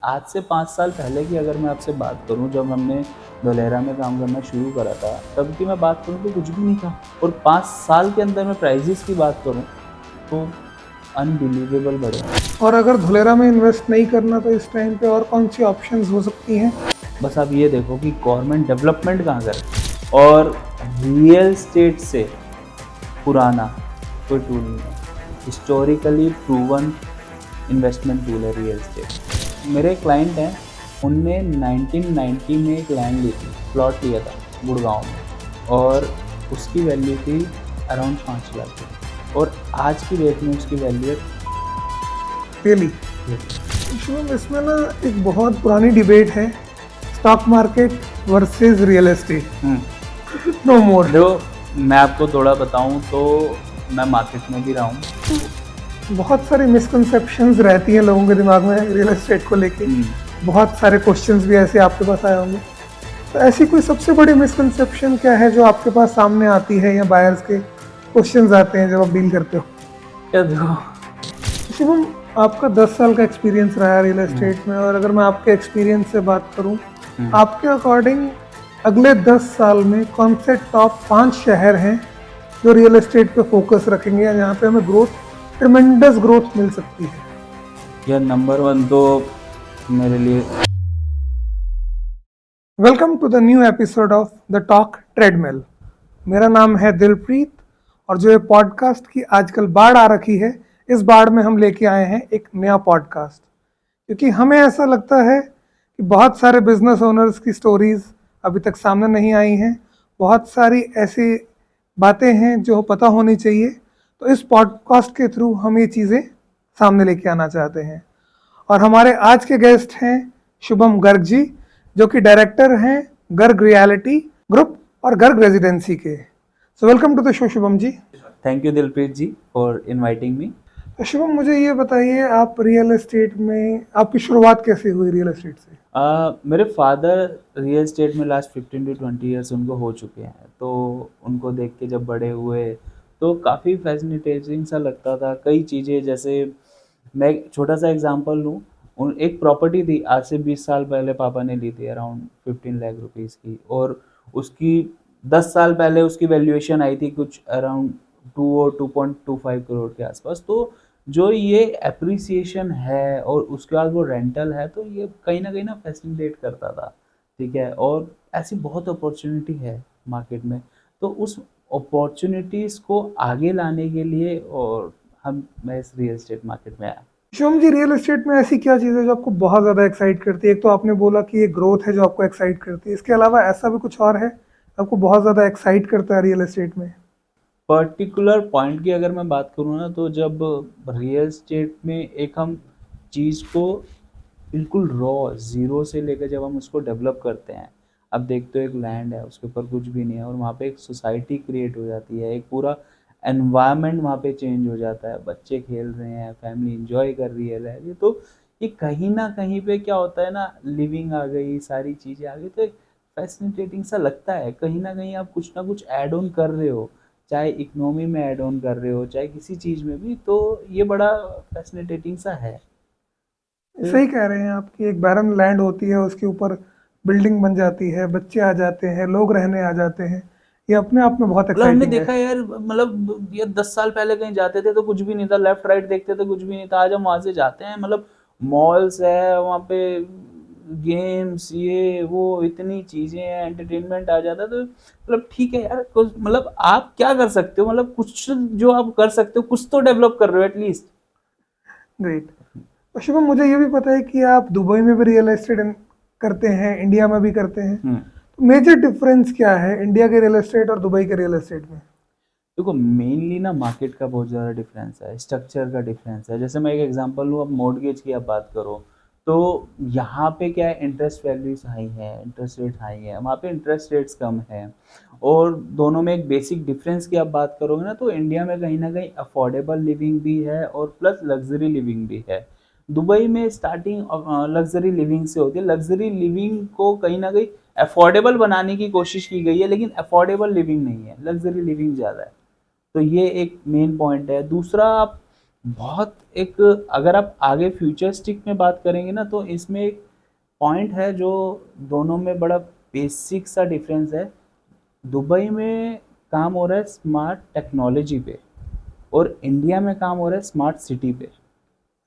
आज से 5 साल पहले की अगर मैं आपसे बात करूँ, जब हमने धोलेरा में काम करना शुरू करा था, तब की मैं बात करूँ तो कुछ भी नहीं था। और 5 साल के अंदर मैं प्राइसेज़ की बात करूँ, तो अनबिलीवेबल बढ़े हैं। और अगर धुलेरा में इन्वेस्ट नहीं करना तो इस टाइम पे और कौन सी ऑप्शंस हो सकती हैं? बस आप ये देखो कि गवर्नमेंट डेवलपमेंट कहाँ करे, और रियल एस्टेट से पुराना कोई टूल नहीं है। हिस्टोरिकली प्रूवन इन्वेस्टमेंट टूल है रियल एस्टेट। मेरे क्लाइंट हैं, उनने 1990 में एक लैंड ली थी, प्लॉट लिया था गुड़गांव में, और उसकी वैल्यू थी अराउंड 5 लाख की, और आज की डेट में उसकी वैल्यू है रियली शुभम, इसमें ना एक बहुत पुरानी डिबेट है, stock market versus real estate. No more. जो मैं आपको थोड़ा बताऊं तो मैं मार्केट में भी रहा हूँ। बहुत सारी मिसकंसेप्शंस रहती हैं लोगों के दिमाग में रियल एस्टेट को लेके। बहुत सारे क्वेश्चंस भी ऐसे आपके पास आए होंगे, तो ऐसी कोई सबसे बड़ी मिसकंसेप्शन क्या है जो आपके पास सामने आती है, या बायर्स के क्वेश्चंस आते हैं जब आप डील करते हो? क्या देखो, शुभम, आपका 10 साल का एक्सपीरियंस रहा है रियल एस्टेट में, और अगर मैं आपके एक्सपीरियंस से बात करूं, आपके अकॉर्डिंग अगले 10 साल में कौन से टॉप 5 शहर हैं जो रियल एस्टेट पे फोकस रखेंगे, या जहाँ पे हमें ग्रोथ, ट्रिमेंडस ग्रोथ मिल सकती है? यह नंबर 1 तो मेरे लिए welcome to the new episode of the talk treadmill. मेरा नाम है दिलप्रीत, और जो ये पॉडकास्ट की आजकल बाढ़ आ रखी है, इस बाढ़ में हम लेके आए हैं एक नया पॉडकास्ट, क्योंकि हमें ऐसा लगता है कि बहुत सारे बिजनेस ओनर्स की स्टोरीज अभी तक सामने नहीं आई हैं। बहुत सारी ऐसी बातें हैं जो पता होनी चाहिए, तो इस पॉडकास्ट के थ्रू हम ये चीज़ें सामने लेके आना चाहते हैं। और हमारे आज के गेस्ट हैं शुभम गर्ग जी, जो कि डायरेक्टर हैं गर्ग रियलिटी ग्रुप और गर्ग रेजिडेंसी के। So welcome to the show Shubham ji. Thank you Dilpreet ji for inviting me. तो शुभम, मुझे ये बताइए, आप रियल एस्टेट में आपकी शुरुआत कैसे हुई रियल एस्टेट से? मेरे फादर रियल एस्टेट में लास्ट 15 टू 20 ईयर्स उनको हो चुके हैं, तो उनको देख के जब बड़े हुए तो काफ़ी फैसिनेटिंग सा लगता था। कई चीज़ें, जैसे मैं एक छोटा सा एग्जांपल लूँ, उन एक प्रॉपर्टी थी आज से 20 साल पहले पापा ने ली थी अराउंड 15 लाख रुपीज़ की, और उसकी 10 साल पहले उसकी वैल्यूएशन आई थी कुछ अराउंड 2 और 2.25 करोड़ के आसपास। तो जो ये एप्रिसिएशन है और उसके बाद वो रेंटल है, तो ये कहीं ना फैसिलिटेट करता था, ठीक है। और ऐसी बहुत अपॉर्चुनिटी है मार्केट में, तो उस अपॉर्चुनिटीज़ को आगे लाने के लिए और मैं इस रियल एस्टेट मार्केट में आया। शुभम जी, रियल एस्टेट में ऐसी क्या चीज़ है जो आपको बहुत ज़्यादा एक्साइट करती है? एक तो आपने बोला कि ये ग्रोथ है जो आपको एक्साइट करती है, इसके अलावा ऐसा भी कुछ और है आपको बहुत ज़्यादा एक्साइट करता है रियल एस्टेट में? पर्टिकुलर पॉइंट की अगर मैं बात करूँ ना, तो जब रियल एस्टेट में एक हम चीज़ को बिल्कुल रॉ ज़ीरो से लेकर जब हम उसको डेवलप करते हैं, अब देखते हो एक लैंड है, उसके ऊपर कुछ भी नहीं है, और वहाँ पे एक सोसाइटी क्रिएट हो जाती है, एक पूरा एनवायरनमेंट वहाँ पे चेंज हो जाता है, बच्चे खेल रहे हैं, फैमिली एंजॉय कर रही है, रह रही है, तो ये कहीं ना कहीं पे क्या होता है ना, लिविंग आ गई, सारी चीज़ें आ गई, तो एक फैसिनेटिंग सा लगता है। कहीं ना कहीं आप कुछ ना कुछ ऐड ऑन कर रहे हो, चाहे इकोनॉमी में ऐड ऑन कर रहे हो, चाहे किसी चीज़ में भी, तो ये बड़ा फैसिनेटिंग सा है। सही कह रहे हैं आप कि एक बैरन लैंड होती है, उसके ऊपर बिल्डिंग बन जाती है, बच्चे आ जाते हैं, लोग रहने आ जाते हैं, ये अपने आप में बहुत मतलब हमने एक्साइटिंग है। देखा यार, मतलब ये 10 साल पहले कहीं जाते थे तो कुछ भी नहीं था, लेफ्ट राइट देखते थे कुछ भी नहीं था, आज हम वहां से जाते हैं, मतलब मॉल्स है वहाँ पे, गेम्स, ये वो इतनी चीजें हैं, एंटरटेनमेंट आ जाता है, तो मतलब ठीक है यार, कुछ मतलब आप क्या कर सकते हो, मतलब कुछ जो आप कर सकते हो, कुछ तो डेवलप कर रहे हो एटलीस्ट। ग्रेट। और शुभम, मुझे ये भी पता है कि आप दुबई में भी रियल एस्टेट करते हैं, इंडिया में भी करते हैं। तो मेजर डिफरेंस क्या है इंडिया के रियल एस्टेट और दुबई के रियल एस्टेट में? देखो, मेनली ना मार्केट का बहुत ज़्यादा डिफरेंस है, स्ट्रक्चर का डिफरेंस है। जैसे मैं एक एग्जांपल लूँ, अब मॉर्गेज की आप बात करो, तो यहाँ पे क्या है, इंटरेस्ट वैल्यूज हाई है, इंटरेस्ट रेट हाई है, वहाँ पे इंटरेस्ट रेट्स कम है। और दोनों में एक बेसिक डिफरेंस की आप बात करोगे ना, तो इंडिया में कहीं ना कहीं अफोर्डेबल लिविंग भी है और प्लस लग्जरी लिविंग भी है। दुबई में स्टार्टिंग लग्जरी लिविंग से होती है, लग्जरी लिविंग को कहीं ना कहीं अफोर्डेबल बनाने की कोशिश की गई है, लेकिन अफोर्डेबल लिविंग नहीं है, लग्जरी लिविंग ज़्यादा है। तो ये एक मेन पॉइंट है। दूसरा, आप बहुत एक, अगर आप आगे फ्यूचरिस्टिक में बात करेंगे ना, तो इसमें एक पॉइंट है जो दोनों में बड़ा बेसिक सा डिफरेंस है। दुबई में काम हो रहा है स्मार्ट टेक्नोलॉजी पे, और इंडिया में काम हो रहा है स्मार्ट सिटी पे।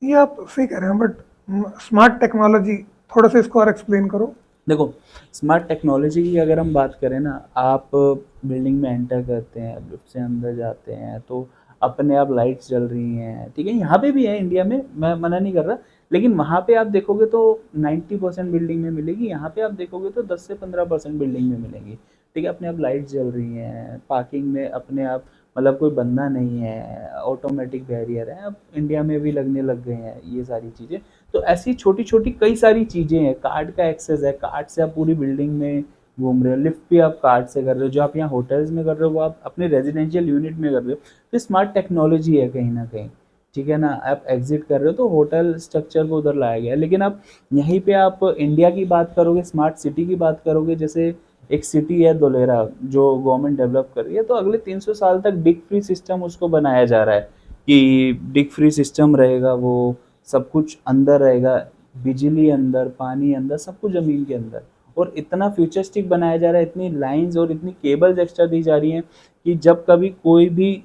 ये आप सही कह रहे हैं, बट स्मार्ट टेक्नोलॉजी थोड़ा सा इसको और एक्सप्लेन करो। देखो, स्मार्ट टेक्नोलॉजी की अगर हम बात करें ना, आप बिल्डिंग में एंटर करते हैं, लिफ्ट से अंदर जाते हैं तो अपने आप लाइट्स जल रही हैं, ठीक है, यहाँ पे भी है इंडिया में, मैं मना नहीं कर रहा, लेकिन वहाँ पे आप देखोगे तो 90% बिल्डिंग में मिलेगी, यहाँ पे आप देखोगे तो 10 से 15% बिल्डिंग में मिलेंगी, ठीक है। अपने आप लाइट्स जल रही हैं, पार्किंग में अपने आप, मतलब कोई बंदा नहीं है, ऑटोमेटिक बैरियर है, अब इंडिया में भी लगने लग गए हैं ये सारी चीज़ें। तो ऐसी छोटी छोटी कई सारी चीज़ें हैं, कार्ड का एक्सेस है, कार्ड से आप पूरी बिल्डिंग में घूम रहे हो, लिफ्ट भी आप कार्ड से कर रहे हो, जो आप यहाँ होटल्स में कर रहे हो वो आप अपने रेजिडेंशियल यूनिट में कर रहे हो, तो स्मार्ट टेक्नोलॉजी है कहीं ना कहीं, ठीक है ना। आप एग्जिट कर रहे हो तो होटल स्ट्रक्चर को उधर लाया गया है, लेकिन आप यहीं पे आप इंडिया की बात करोगे, स्मार्ट सिटी की बात करोगे, जैसे एक सिटी है धोलेरा जो गवर्नमेंट डेवलप कर रही है, तो अगले 300 साल तक डिग फ्री सिस्टम उसको बनाया जा रहा है कि डिग फ्री सिस्टम रहेगा, वो सब कुछ अंदर रहेगा, बिजली अंदर, पानी अंदर, सब कुछ ज़मीन के अंदर, और इतना फ्यूचरिस्टिक बनाया जा रहा है, इतनी लाइंस और इतनी केबल्स एक्स्ट्रा दी जा रही हैं कि जब कभी कोई भी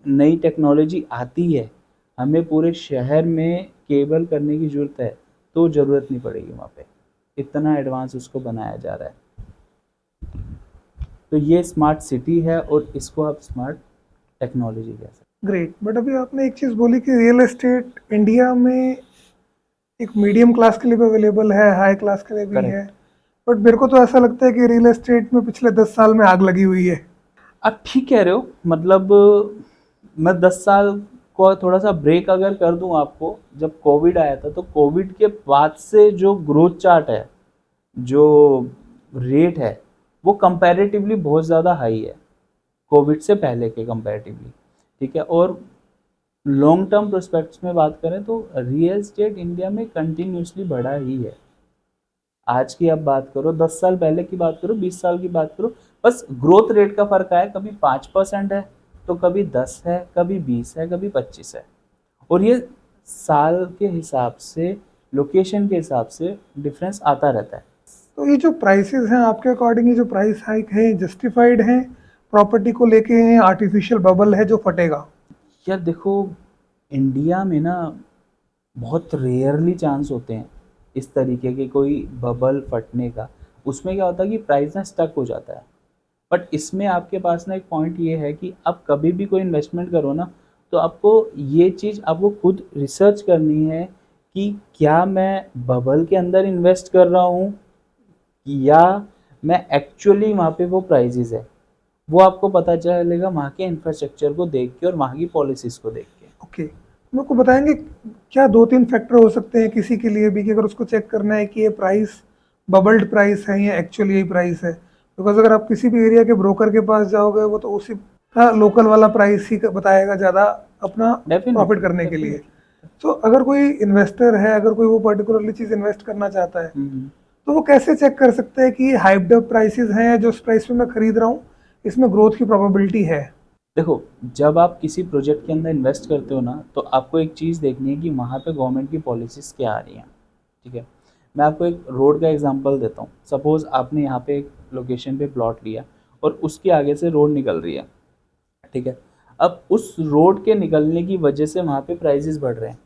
नई टेक्नोलॉजी आती है, हमें पूरे शहर में केबल करने की ज़रूरत है तो ज़रूरत नहीं पड़ेगी वहाँ पे, इतना एडवांस उसको बनाया जा रहा है। तो ये स्मार्ट सिटी है और इसको आप स्मार्ट टेक्नोलॉजी कह सकते ग्रेट, बट अभी आपने एक चीज़ बोली कि रियल एस्टेट इंडिया में एक मीडियम क्लास के लिए भी अवेलेबल है, हाई क्लास के लिए हैं। भी है, करेक्ट। बट मेरे को तो ऐसा लगता है कि रियल एस्टेट में पिछले 10 साल में आग लगी हुई है। आप ठीक कह रहे हो, मतलब मैं 10 साल को थोड़ा सा ब्रेक अगर कर दूं आपको, जब कोविड आया था तो कोविड के बाद से जो ग्रोथ चार्ट है, जो रेट है, वो कंपैरेटिवली बहुत ज़्यादा हाई है कोविड से पहले के कंपैरेटिवली, ठीक है। और लॉन्ग टर्म प्रोस्पेक्ट्स में बात करें तो रियल एस्टेट इंडिया में कंटिन्यूसली बढ़ा ही है। आज की आप बात करो, 10 साल पहले की बात करो, 20 साल की बात करो, बस ग्रोथ रेट का फर्क आया, कभी 5% है तो कभी 10 है, कभी 20 है, कभी 25 है, और ये साल के हिसाब से, लोकेशन के हिसाब से डिफरेंस आता रहता है। तो ये जो प्राइसेस हैं आपके अकॉर्डिंग, ये जो प्राइस हाइक है जस्टिफाइड हैं प्रॉपर्टी को लेके, हैं आर्टिफिशियल बबल है जो फटेगा? यार देखो, इंडिया में ना बहुत रेयरली चांस होते हैं इस तरीके के कोई बबल फटने का, उसमें क्या होता है कि प्राइस ना स्टक हो जाता है। बट इसमें आपके पास ना एक पॉइंट ये है कि आप कभी भी कोई इन्वेस्टमेंट करो ना, तो आपको ये चीज़ आपको खुद रिसर्च करनी है कि क्या मैं बबल के अंदर इन्वेस्ट कर रहा हूँ या मैं एक्चुअली वहाँ पे वो प्राइजेज है, वो आपको पता चलेगा वहाँ के इंफ्रास्ट्रक्चर को देख के और वहाँ की पॉलिसीज़ को देख के। ओके, मेरे को बताएंगे क्या 2-3 फैक्टर हो सकते हैं किसी के लिए भी कि अगर उसको चेक करना है कि ये प्राइस बबल्ड प्राइस है या एक्चुअली यही प्राइस है? बिकॉज अगर आप किसी भी एरिया के ब्रोकर के पास जाओगे वो तो उसी का लोकल वाला प्राइस ही बताएगा ज़्यादा, अपना प्रॉफिट डेफिनेटली, करने के लिए। डेफिनेटली। तो अगर कोई इन्वेस्टर है, अगर कोई वो पर्टिकुलरली चीज़ इन्वेस्ट करना चाहता है, तो वो कैसे चेक कर सकते हैं कि ये हाइप्ड अप प्राइसेस हैं या जो इस प्राइस पे मैं खरीद रहा हूँ इसमें ग्रोथ की प्रोबेबिलिटी है? देखो, जब आप किसी प्रोजेक्ट के अंदर इन्वेस्ट करते हो ना, तो आपको एक चीज़ देखनी है कि वहाँ पे गवर्नमेंट की पॉलिसीज़ क्या आ रही हैं, ठीक है। मैं आपको एक रोड का एग्जांपल देता हूँ। सपोज़ आपने यहाँ पे एक लोकेशन पे प्लॉट लिया और उसके आगे से रोड निकल रही है, ठीक है। अब उस रोड के निकलने की वजह से वहाँ पे प्राइसेस बढ़ रहे हैं,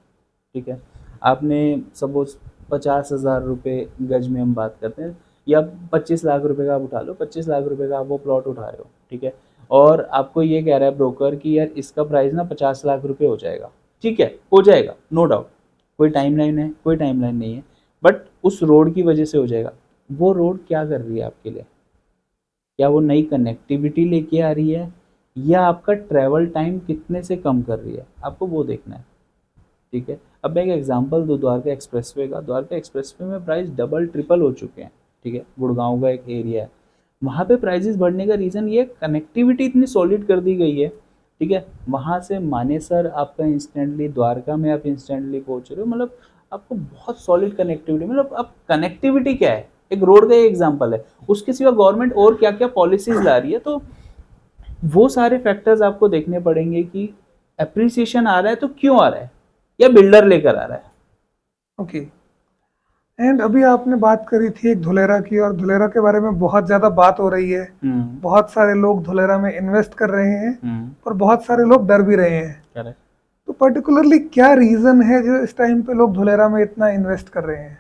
ठीक है। आपने सपोज़ 50,000 रुपये गज में हम बात करते हैं, या 25 लाख रुपए का आप उठा लो, 25 लाख रुपए का आप वो प्लॉट उठा रहे हो, ठीक है। और आपको ये कह रहा है ब्रोकर कि यार इसका प्राइस ना 50 लाख रुपए हो जाएगा, ठीक है, हो जाएगा, नो डाउट। कोई टाइमलाइन है, कोई टाइमलाइन नहीं है, बट उस रोड की वजह से हो जाएगा। वो रोड क्या कर रही है आपके लिए? क्या वो नई कनेक्टिविटी लेके आ रही है या आपका ट्रैवल टाइम कितने से कम कर रही है? आपको वो देखना है, ठीक है। अब मैं एक एग्जांपल दूँ द्वारका एक्सप्रेसवे का। द्वारका एक्सप्रेसवे में प्राइस डबल ट्रिपल हो चुके हैं, ठीक है। गुड़गांव का एक एरिया है, वहाँ पे प्राइसेस बढ़ने का रीज़न ये कनेक्टिविटी इतनी सॉलिड कर दी गई है, ठीक है। वहाँ से मानेसर आपका इंस्टेंटली, द्वारका में आप इंस्टेंटली पहुँच रहे हो, मतलब आपको बहुत सॉलिड कनेक्टिविटी, मतलब अब कनेक्टिविटी क्या है, एक रोड का एग्जाम्पल है, उसके सिवा गवर्नमेंट और क्या क्या पॉलिसीज ला रही है। तो वो सारे फैक्टर्स आपको देखने पड़ेंगे कि एप्रिसिएशन आ रहा है तो क्यों आ रहा है, या बिल्डर लेकर आ रहा है। ओके। एंड अभी आपने बात करी थी एक धुलेरा की, और धुलेरा के बारे में बहुत ज़्यादा बात हो रही है। हम्म। बहुत सारे लोग धुलेरा में इन्वेस्ट कर रहे हैं, हम्म। और बहुत सारे लोग डर भी रहे हैं। करेक्ट। तो पर्टिकुलरली क्या रीज़न है जो इस टाइम पे लोग धुलेरा में इतना इन्वेस्ट कर रहे हैं?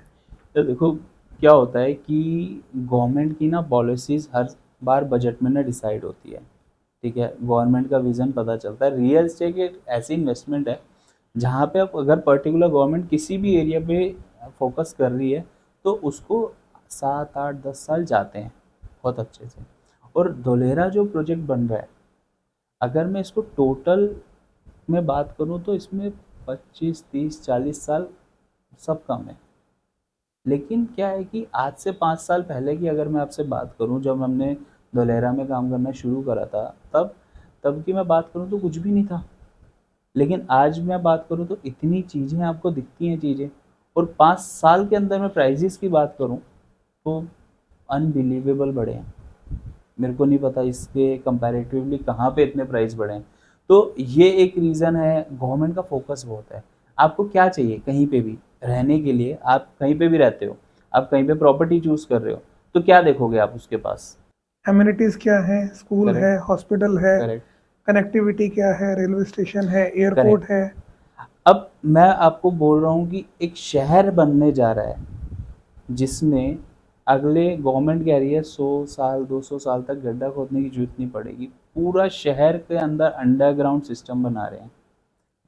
तो देखो क्या होता है कि गवर्नमेंट की ना पॉलिसीज हर बार बजट में ना डिसाइड होती है। ठीक है, गवर्नमेंट का विजन पता चलता है। रियल एस्टेट एक ऐसी इन्वेस्टमेंट है जहाँ पे आप अगर पर्टिकुलर गवर्नमेंट किसी भी एरिया पे फोकस कर रही है तो उसको 7 8 10 साल जाते हैं बहुत अच्छे से। और धोलेरा जो प्रोजेक्ट बन रहा है, अगर मैं इसको टोटल में बात करूँ तो इसमें 25 30 40 साल सब कम है। लेकिन क्या है कि आज से 5 साल पहले की अगर मैं आपसे बात करूं, जब हमने धोलेरा में काम करना शुरू करा था, तब तब की मैं बात करूं तो कुछ भी नहीं था। लेकिन आज मैं बात करूं तो इतनी चीज़ें आपको दिखती हैं चीज़ें। और 5 साल के अंदर मैं प्राइजेस की बात करूं तो अनबिलीवेबल बढ़े हैं। मेरे को नहीं पता इसके कंपैरेटिवली कहाँ पे इतने प्राइस बढ़े हैं। तो ये एक रीज़न है, गवर्नमेंट का फोकस बहुत है। आपको क्या चाहिए कहीं पे भी रहने के लिए, आप कहीं पे भी रहते हो, आप कहीं पे प्रॉपर्टी चूज़ कर रहे हो, तो क्या देखोगे आप उसके पास। एमिनिटीज़ क्या है, स्कूल करेक्ट। है, हॉस्पिटल है, करेक्ट। कनेक्टिविटी क्या है, रेलवे स्टेशन है, करेक्ट। एयरपोर्ट है। अब मैं आपको बोल रहा हूँ कि एक शहर बनने जा रहा है जिसमें अगले गवर्नमेंट कह रही है 100 साल 200 साल तक गड्ढा खोदने की जरूरत नहीं पड़ेगी। पूरा शहर के अंदर अंडरग्राउंड सिस्टम बना रहे हैं,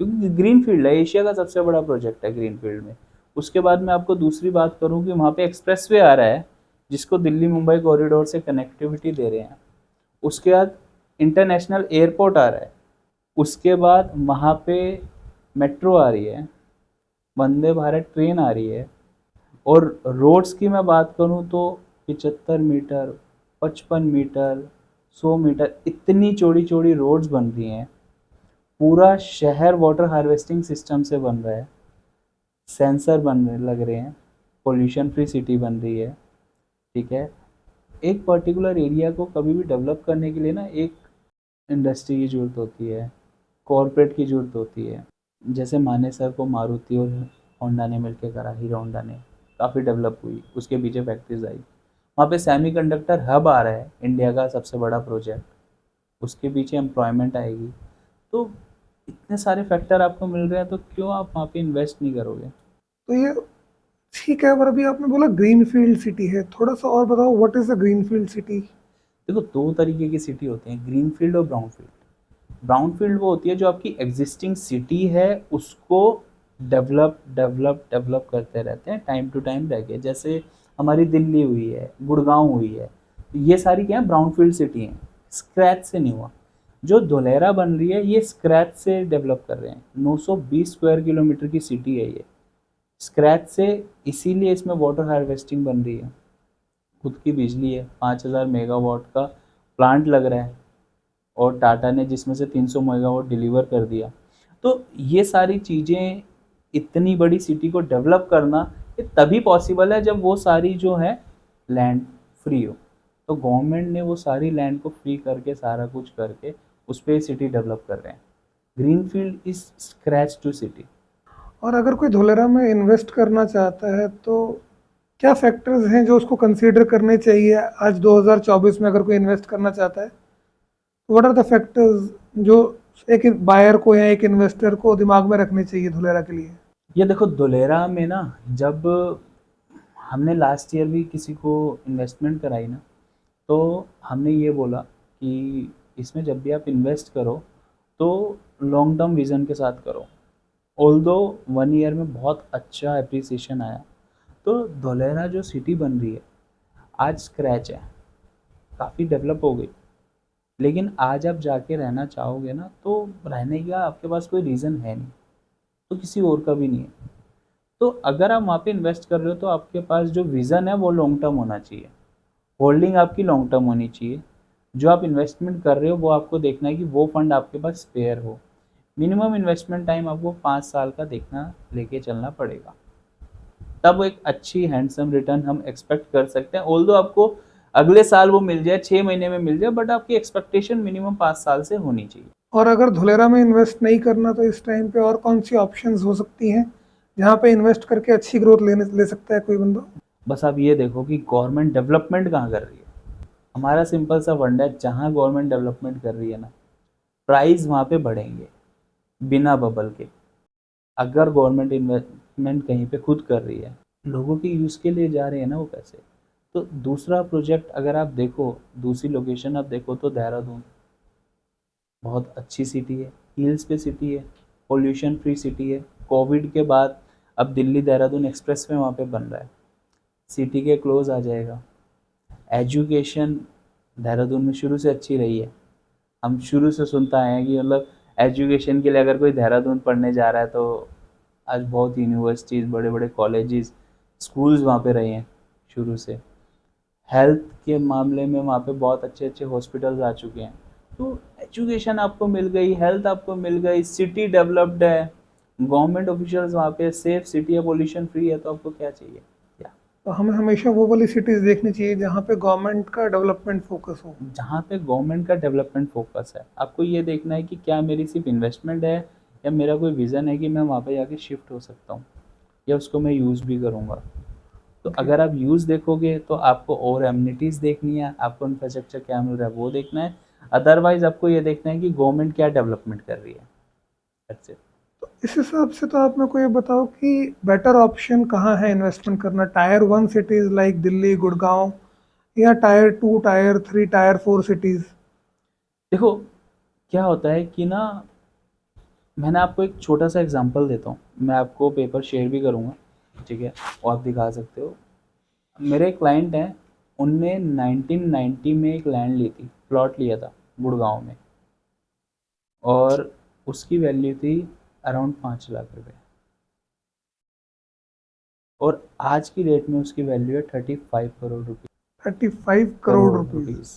क्योंकि ग्रीन फील्ड है, एशिया का सबसे बड़ा प्रोजेक्ट है ग्रीन फील्ड में। उसके बाद मैं आपको दूसरी बात करूं कि वहाँ पे एक्सप्रेसवे आ रहा है जिसको दिल्ली मुंबई कॉरिडोर से कनेक्टिविटी दे रहे हैं। उसके बाद इंटरनेशनल एयरपोर्ट आ रहा है। उसके बाद वहाँ पे मेट्रो आ रही है, वंदे भारत ट्रेन आ रही है। और रोड्स की मैं बात करूं तो 75 मीटर, 55 मीटर, 100 मीटर इतनी चौड़ी चौड़ी रोड्स बन रही हैं। पूरा शहर वाटर हार्वेस्टिंग सिस्टम से बन रहा है, सेंसर बनने लग रहे हैं, पोल्यूशन फ्री सिटी बन रही है। ठीक है, एक पर्टिकुलर एरिया को कभी भी डेवलप करने के लिए ना एक इंडस्ट्री की ज़रूरत होती है, कॉरपोरेट की ज़रूरत होती है। जैसे मानेसर को मारुति और होंडा ने मिलकर करा, हीरो होंडा ने, काफ़ी डेवलप हुई, उसके पीछे फैक्ट्रीज आई। वहाँ पे सेमीकंडक्टर हब आ रहा है, इंडिया का सबसे बड़ा प्रोजेक्ट, उसके पीछे एम्प्लॉयमेंट आएगी। तो इतने सारे फैक्टर आपको मिल रहे हैं तो क्यों आप वहाँ पे इन्वेस्ट नहीं करोगे। तो ये ठीक है, पर अभी आपने बोला ग्रीन फील्ड सिटी है, थोड़ा सा और बताओ what is a green field city? देखो दो तरीके की सिटी होती हैं, ग्रीन फील्ड और ब्राउन फील्ड। ब्राउन फील्ड वो होती है जो आपकी एग्जिस्टिंग सिटी है उसको डेवलप डेवलप डेवलप करते रहते हैं टाइम टू टाइम रह के। जैसे हमारी दिल्ली हुई है, गुड़गांव हुई है, ये सारी क्या है, ब्राउन फील्ड सिटी हैं, स्क्रैच से नहीं हुआ। जो धोलेरा बन रही है ये स्क्रैच से डेवलप कर रहे हैं। 920 स्क्वायर किलोमीटर की सिटी है ये, स्क्रैच से। इसीलिए इसमें वाटर हार्वेस्टिंग बन रही है, खुद की बिजली है, 5000 मेगावाट का प्लांट लग रहा है, और टाटा ने जिसमें से 300 मेगावाट डिलीवर कर दिया। तो ये सारी चीज़ें, इतनी बड़ी सिटी को डेवलप करना ये तभी पॉसिबल है जब वो सारी जो है लैंड फ्री हो। तो गवर्नमेंट ने वो सारी लैंड को फ्री करके सारा कुछ करके उस पर सिटी डेवलप कर रहे हैं। Green field is scratch to city. और अगर कोई धुलेरा में इन्वेस्ट करना चाहता है तो क्या फैक्टर्स हैं जो उसको कंसीडर करने चाहिए आज 2024 में, अगर कोई इन्वेस्ट करना चाहता है? व्हाट आर द फैक्टर्स जो एक बायर को या एक इन्वेस्टर को दिमाग में रखने चाहिए धुलेरा के लिए? ये देखो धुलेरा में ना, जब हमने लास्ट ईयर भी किसी को इन्वेस्टमेंट कराई ना, तो हमने ये बोला कि इसमें जब भी आप इन्वेस्ट करो तो लॉन्ग टर्म विज़न के साथ करो। ऑल्दो 1 ईयर में बहुत अच्छा एप्रिसिएशन आया। तो धोलेरा जो सिटी बन रही है आज स्क्रैच है, काफ़ी डेवलप हो गई। लेकिन आज आप जाके रहना चाहोगे ना तो रहने का आपके पास कोई रीज़न है नहीं, तो किसी और का भी नहीं है। तो अगर आप वहाँ पे इन्वेस्ट कर रहे हो तो आपके पास जो विज़न है वो लॉन्ग टर्म होना चाहिए, होल्डिंग आपकी लॉन्ग टर्म होनी चाहिए। जो आप इन्वेस्टमेंट कर रहे हो वो आपको देखना है कि वो फंड आपके पास स्पेयर हो। मिनिमम इन्वेस्टमेंट टाइम आपको 5 साल का देखना, लेके चलना पड़ेगा, तब एक अच्छी हैंडसम रिटर्न हम एक्सपेक्ट कर सकते हैं। ऑल्दो आपको अगले साल वो मिल जाए, 6 महीने में मिल जाए, बट आपकी एक्सपेक्टेशन मिनिमम 5 साल से होनी चाहिए। और अगर धुलेरा में इन्वेस्ट नहीं करना तो इस टाइम पे और कौन सी ऑप्शंस हो सकती हैं जहाँ पे इन्वेस्ट करके अच्छी ग्रोथ ले सकता है कोई बंदा? बस आप ये देखो कि गवर्नमेंट डेवलपमेंट कहाँ कर रही है। हमारा सिंपल सा फंडा है, जहाँ गवर्नमेंट डेवलपमेंट कर रही है ना, प्राइस वहाँ पे बढ़ेंगे बिना बबल के। अगर गवर्नमेंट इन्वेस्टमेंट कहीं पे खुद कर रही है, लोगों के यूज़ के लिए जा रहे हैं ना वो पैसे। तो दूसरा प्रोजेक्ट अगर आप देखो, दूसरी लोकेशन आप देखो तो देहरादून बहुत अच्छी सिटी है, हिल्स पे सिटी है, पोल्यूशन फ्री सिटी है। कोविड के बाद अब दिल्ली देहरादून एक्सप्रेस वे वहाँ पे बन रहा है, सिटी के क्लोज आ जाएगा। एजुकेशन देहरादून में शुरू से अच्छी रही है। हम शुरू से सुनता आए हैं कि मतलब एजुकेशन के लिए अगर कोई देहरादून पढ़ने जा रहा है तो आज बहुत यूनिवर्सिटीज़, बड़े बड़े कॉलेजेस, स्कूल्स वहाँ पे रहे हैं शुरू से। हेल्थ के मामले में वहाँ पे बहुत अच्छे अच्छे हॉस्पिटल्स आ चुके हैं। तो एजुकेशन आपको मिल गई, हेल्थ आपको मिल गई, सिटी डेवलप्ड है, गवर्नमेंट ऑफिशियल्स वहाँ पे, सेफ सिटी है, पोल्यूशन फ्री है, तो आपको क्या चाहिए? क्या? तो हमें हमेशा वो वाली सिटीज़ देखनी चाहिए जहाँ पे गवर्नमेंट का डेवलपमेंट फोकस हो। जहाँ पे गवर्नमेंट का डेवलपमेंट फोकस है, आपको ये देखना है कि क्या मेरी सिर्फ इन्वेस्टमेंट है या मेरा कोई विज़न है कि मैं वहाँ पे जाके शिफ्ट हो सकता हूँ या उसको मैं यूज़ भी करूँगा। तो ओके। अगर आप यूज़ देखोगे तो आपको और एमिनिटीज़ देखनी है, आपको इंफ्रास्ट्रक्चर क्या मिल रहा है वो देखना है। अदरवाइज़ आपको ये देखना है कि गवर्नमेंट क्या डेवलपमेंट कर रही है। That's it. तो इस हिसाब से तो आप मेरे को ये बताओ कि बेटर ऑप्शन कहाँ है इन्वेस्टमेंट करना, tier one cities like Delhi, Gurgaon, या tier two, tier three, tier four cities? देखो, क्या होता है कि ना, मैंने आपको एक छोटा सा एग्जांपल देता हूँ, मैं आपको पेपर शेयर भी करूँगा, ठीक है? और आप दिखा सकते हो। मेरे क्लाइंट हैं, उनने 1990 में एक लैंड ली थी, प्लॉट लिया था गुड़गांव में, और उसकी वैल्यू थी अराउंड 5 लाख रुपए, और आज की डेट में उसकी वैल्यू है 35 करोड़ रुपये। 35 करोड़ रुपीज़? Rupees,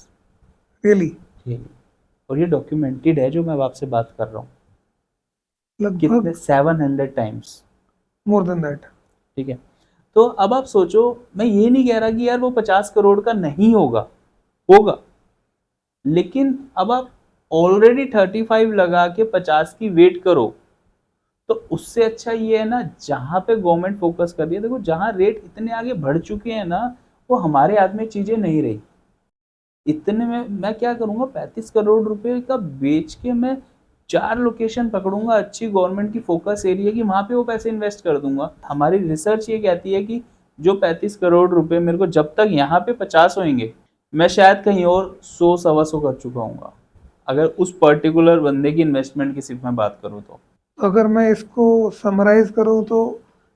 really? ठीक है। और ये डॉक्यूमेंटेड है जो मैं आपसे बात कर रहा हूँ। कितने? लगभग 700 टाइम्स। More than that. ठीक है। तो अब आप सोचो, मैं ये नहीं कह रहा कि यार वो 50 करोड़ का नहीं होगा, होगा, लेकिन अब आप ऑलरेडी 35 लगा के 50 की वेट करो, तो उससे अच्छा ये है ना, जहाँ पे गवर्नमेंट फोकस कर रही है। देखो, जहाँ रेट इतने आगे बढ़ चुके हैं ना, वो हमारे हाथ में चीजें नहीं रही। इतने में मैं क्या करूंगा, 35 करोड़ रुपए का बेच के मैं 4 लोकेशन पकड़ूंगा अच्छी गवर्नमेंट की फोकस एरिया की, वहां पे वो पैसे इन्वेस्ट कर दूंगा। हमारी रिसर्च ये कहती है कि जो 35 करोड़ रुपए मेरे को जब तक यहाँ पे 50 होंगे, मैं शायद कहीं और 100 सवा 100 कर चुका हूँ, अगर उस पर्टिकुलर बंदे की इन्वेस्टमेंट की सिर्फ मैं बात करूँ तो। अगर मैं इसको समराइज करूं तो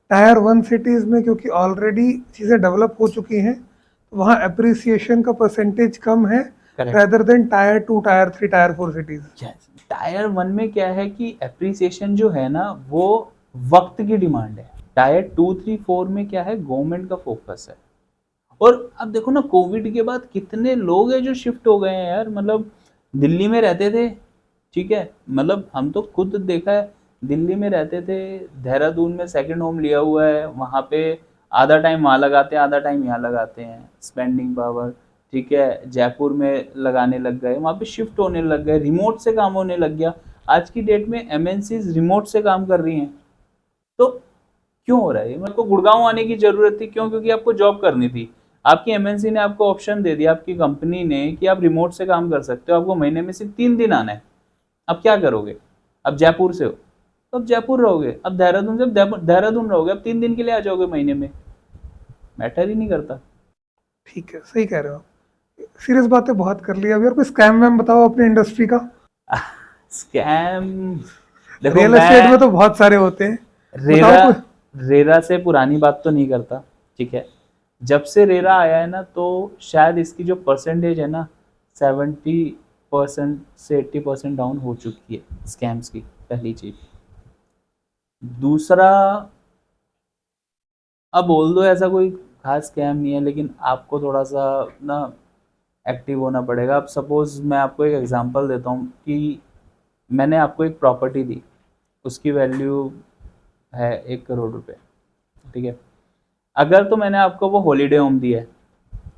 टायर वन सिटीज़ में क्योंकि ऑलरेडी चीज़ें डेवलप हो चुकी हैं तो वहाँ अप्रिसिएशन का परसेंटेज कम है, correct. rather then tier two, tier three, tier four cities. Yes, tier one में क्या है कि एप्रिसिएशन जो है ना, वो वक्त की डिमांड है। टायर 2 3 4 में क्या है, गवर्नमेंट का फोकस है। और अब देखो ना, कोविड के बाद कितने लोग हैं जो शिफ्ट हो गए हैं यार। मतलब दिल्ली में रहते थे, ठीक है, मतलब हम तो खुद देखा है, दिल्ली में रहते थे, देहरादून में सेकंड होम लिया हुआ है, वहाँ पे आधा टाइम वहाँ लगाते हैं, आधा टाइम यहाँ लगाते हैं, स्पेंडिंग पावर, ठीक है। जयपुर में लगाने लग गए, वहाँ पे शिफ्ट होने लग गए, रिमोट से काम होने लग गया। आज की डेट में एमएनसीज रिमोट से काम कर रही हैं। तो क्यों हो रहा है? मेरे को गुड़गांव आने की जरूरत थी, क्यों? क्योंकि आपको जॉब करनी थी। आपकी एमएनसी ने आपको ऑप्शन दे दिया, आपकी कंपनी ने, कि आप रिमोट से काम कर सकते हो, आपको महीने में सिर्फ 3 दिन आना है। अब क्या करोगे? अब जयपुर से हो तो अब जयपुर रहोगे, अब देहरादून से देहरादून रहोगे, अब 3 दिन के लिए आ जाओगे महीने में, मैटर ही नहीं करता। ठीक है, सही कह रहे हो। सीरियस बातें बहुत कर ली, अभी और कोई स्कैम वैम बताओ अपनी इंडस्ट्री का। स्कैम? देखो, रियल एस्टेट में मैं तो बहुत सारे होते हैं, रेरा बताओ कोई। रेरा से पुरानी बात तो नहीं करता, ठीक है। जब से रेरा आया है ना, तो शायद इसकी जो परसेंटेज है ना, 70% से 80% डाउन हो चुकी है स्कैम्स की, पहली चीज। दूसरा, अब बोल दो ऐसा कोई खास स्कैम नहीं है, लेकिन आपको थोड़ा सा ना एक्टिव होना पड़ेगा। अब सपोज मैं आपको एक एग्जांपल देता हूँ कि मैंने आपको एक प्रॉपर्टी दी, उसकी वैल्यू है 1 करोड़ रुपए, ठीक है। अगर तो मैंने आपको वो हॉलीडे होम दी है,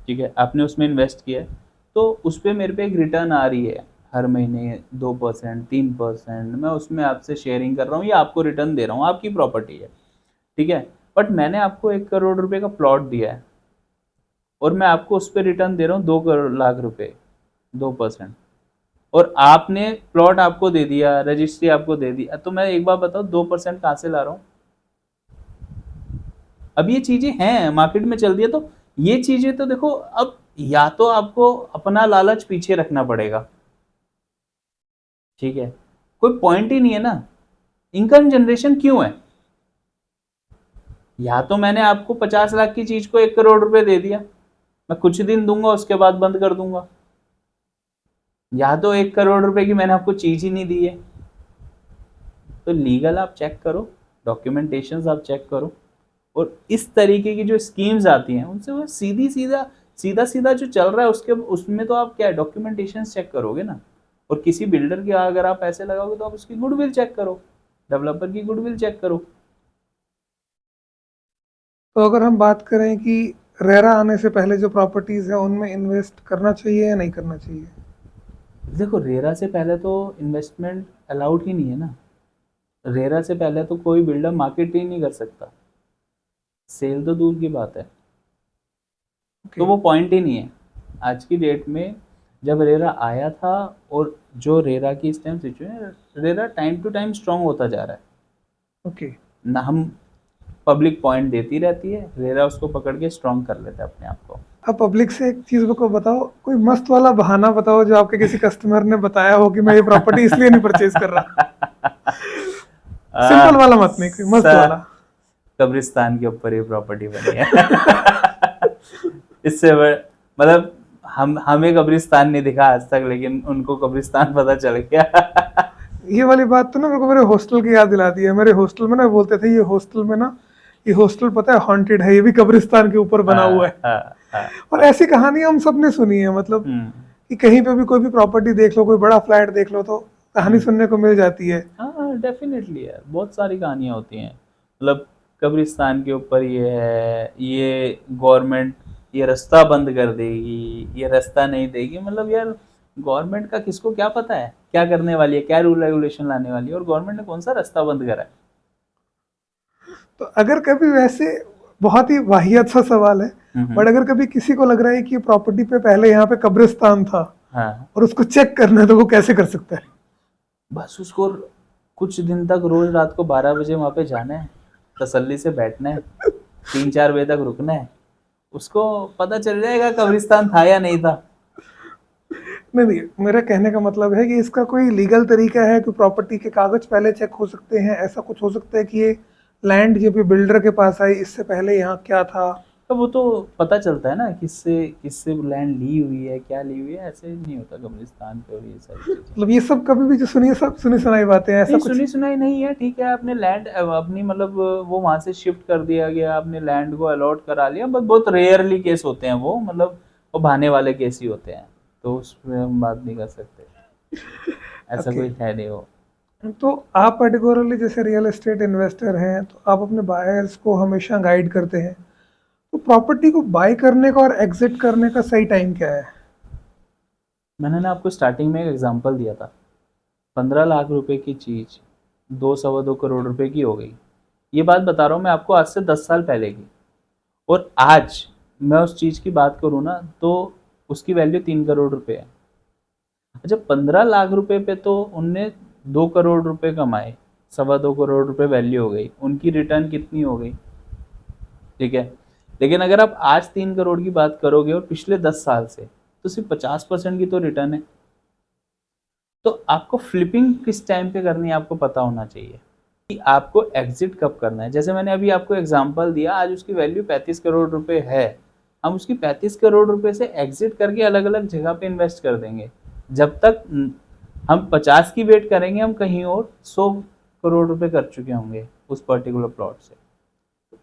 ठीक है, आपने उसमें इन्वेस्ट किया है, तो उस पर मेरे पे एक रिटर्न आ रही है, हर महीने 2%, 3% मैं उसमें आपसे शेयरिंग कर रहा हूँ या आपको रिटर्न दे रहा हूँ, आपकी प्रॉपर्टी है, ठीक है? बट मैंने आपको 1 करोड़ रुपए का प्लॉट दिया है और मैं आपको उस पे रिटर्न दे रहा हूँ 2 करोड़ लाख रुपए, 2%, और आपने प्लॉट आपको दे दिया, रजिस्ट्री आपको दे दी, तो मैं एक बात बताओ 2% कहाँ से ला रहा हूँ? अब ये चीजें हैं, मार्केट में चल रही है, तो ये चीजें तो देखो, अब या तो आपको अपना लालच पीछे रखना पड़ेगा, ठीक है? कोई पॉइंट ही नहीं है ना, इनकम जनरेशन क्यों है? या तो मैंने आपको 50 लाख की चीज को 1 करोड़ रुपए दे दिया, मैं कुछ दिन दूंगा उसके बाद बंद कर दूंगा, या तो 1 करोड़ रुपए की मैंने आपको चीज ही नहीं दी है। तो लीगल आप चेक करो, डॉक्यूमेंटेशन आप चेक करो, और इस तरीके की जो स्कीम्स आती हैं उनसे वो सीधा सीधा जो चल रहा है उसके उसमें तो आप क्या डॉक्यूमेंटेशन चेक करोगे ना, और किसी बिल्डर के अगर आप पैसे लगाओगे तो आप उसकी गुडविल चेक करो, डेवलपर की गुडविल चेक करो। तो अगर हम बात करें कि रेरा आने से पहले जो प्रॉपर्टीज है उनमें इन्वेस्ट करना चाहिए या नहीं करना चाहिए? देखो, रेरा से पहले तो इन्वेस्टमेंट अलाउड ही नहीं है ना, रेरा से पहले तो कोई बिल्डर मार्केट ही नहीं कर सकता, सेल तो दूर की बात है, तो ओके। वो पॉइंट ही नहीं है। आज की डेट में जब रेरा आया था, और जो रेरा की इस time situation, RERA time to time strong होता जा रहा है ओके। ना, हम पब्लिक पॉइंट देती रहती है, रेरा उसको पकड़ के स्ट्रांग कर लेता है अपने आप को। अब पब्लिक से एक चीज को बताओ, कोई मस्त वाला बहाना बताओ जो आपके किसी कस्टमर ने बताया हो कि मैं ये प्रॉपर्टी इसलिए नहीं परचेज कर रहा। सिंपल वाला मत, नहीं कोई मस्त वाला। कब्रिस्तान के ऊपर ये प्रॉपर्टी बनी है। इससे मतलब हम हमें कब्रिस्तान नहीं दिखा आज तक, लेकिन उनको कब्रिस्तान पता चल गया। ये वाली बात तो ना मेरे को मेरे हॉस्टल की याद दिलाती है। मेरे हॉस्टल में ना बोलते थे, ये हॉस्टल में ना, ये हॉस्टल पता है हॉन्टेड है, ये भी कब्रिस्तान के ऊपर बना हुआ है। हाँ, हाँ, और ऐसी कहानी हम सबने सुनी है, मतलब कि कहीं पे भी कोई भी प्रॉपर्टी देख लो, कोई बड़ा फ्लैट देख लो, तो कहानी सुनने को मिल जाती है। हाँ, डेफिनेटली यार, बहुत सारी कहानियां होती हैं, मतलब कब्रिस्तान के ऊपर ये है, ये गवर्नमेंट ये रास्ता बंद कर देगी, ये रास्ता नहीं देगी, मतलब यार गवर्नमेंट का किसको क्या पता है क्या करने वाली है, क्या रूल रेगुलेशन लाने वाली है, और गवर्नमेंट ने कौन सा रास्ता बंद करा है? तो अगर कभी वैसे, बहुत ही वाहियात सा सवाल है, बट अगर कभी किसी को लग रहा है कि प्रॉपर्टी पे पहले यहाँ पे कब्रिस्तान था हाँ, और उसको चेक करना है, तो वो कैसे कर सकता है? बस उसको कुछ दिन तक रोज रात को 12 बजे वहां पे जाना है, तसल्ली से बैठना है, 3-4 बजे तक रुकना है, उसको पता चल जाएगा कब्रिस्तान था या नहीं था। नहीं नहीं, मेरा कहने का मतलब है कि इसका कोई लीगल तरीका है कि प्रॉपर्टी के कागज पहले चेक हो सकते हैं? ऐसा कुछ हो सकता है कि ये लैंड जब भी बिल्डर के पास आई, इससे पहले यहाँ क्या था? तो वो तो पता चलता है ना, किससे किससे लैंड ली हुई है, क्या ली हुई है, ऐसे नहीं होता कब्रिस्तान पे, और ये सारी चीजें मतलब ये सब कभी भी जो सुनी है, सब सुनी सुनाई बातें हैं, ऐसा नहीं, कुछ? सुनी सुनाई नहीं है, ठीक है, आपने लैंड अपनी मतलब वो वहां से शिफ्ट कर दिया गया, आपने लैंड को अलॉट करा लिया, बट बहुत रेयरली केस होते हैं वो, मतलब वो बहाने वाले केस ही होते हैं, तो उसमें हम बात नहीं कर सकते, ऐसा ओके। कोई है नहीं वो। तो आप पर्टिकुलरली जैसे रियल एस्टेट इन्वेस्टर हैं, तो आप अपने बायर्स को हमेशा गाइड करते हैं, तो प्रॉपर्टी को बाय करने का और एग्जिट करने का सही टाइम क्या है? मैंने ना आपको स्टार्टिंग में एक एग्जांपल दिया था, 15 लाख रुपए की चीज 2 सवा 2 करोड़ रुपए की हो गई, ये बात बता रहा हूँ मैं आपको, आज से 10 साल पहले की, और आज मैं उस चीज की बात करूँ ना तो उसकी वैल्यू 3 करोड़ रुपए है। अच्छा, 15 लाख रुपए पे तो उनने 2 करोड़ रुपए कमाए, 2.25 करोड़ रुपए वैल्यू हो गई, उनकी रिटर्न कितनी हो गई, ठीक है? लेकिन अगर आप आज 3 करोड़ की बात करोगे और पिछले 10 साल से, तो सिर्फ 50% की तो रिटर्न है। तो आपको फ्लिपिंग किस टाइम पे करनी है आपको पता होना चाहिए, कि आपको एग्जिट कब करना है। जैसे मैंने अभी आपको एग्जांपल दिया, आज उसकी वैल्यू 35 करोड़ रुपए है, हम उसकी 35 करोड़ रुपए से एग्जिट करके अलग अलग जगह पे इन्वेस्ट कर देंगे, जब तक हम 50 की वेट करेंगे, हम कहीं और 100 करोड़ रुपए कर चुके होंगे उस पर्टिकुलर प्लॉट से।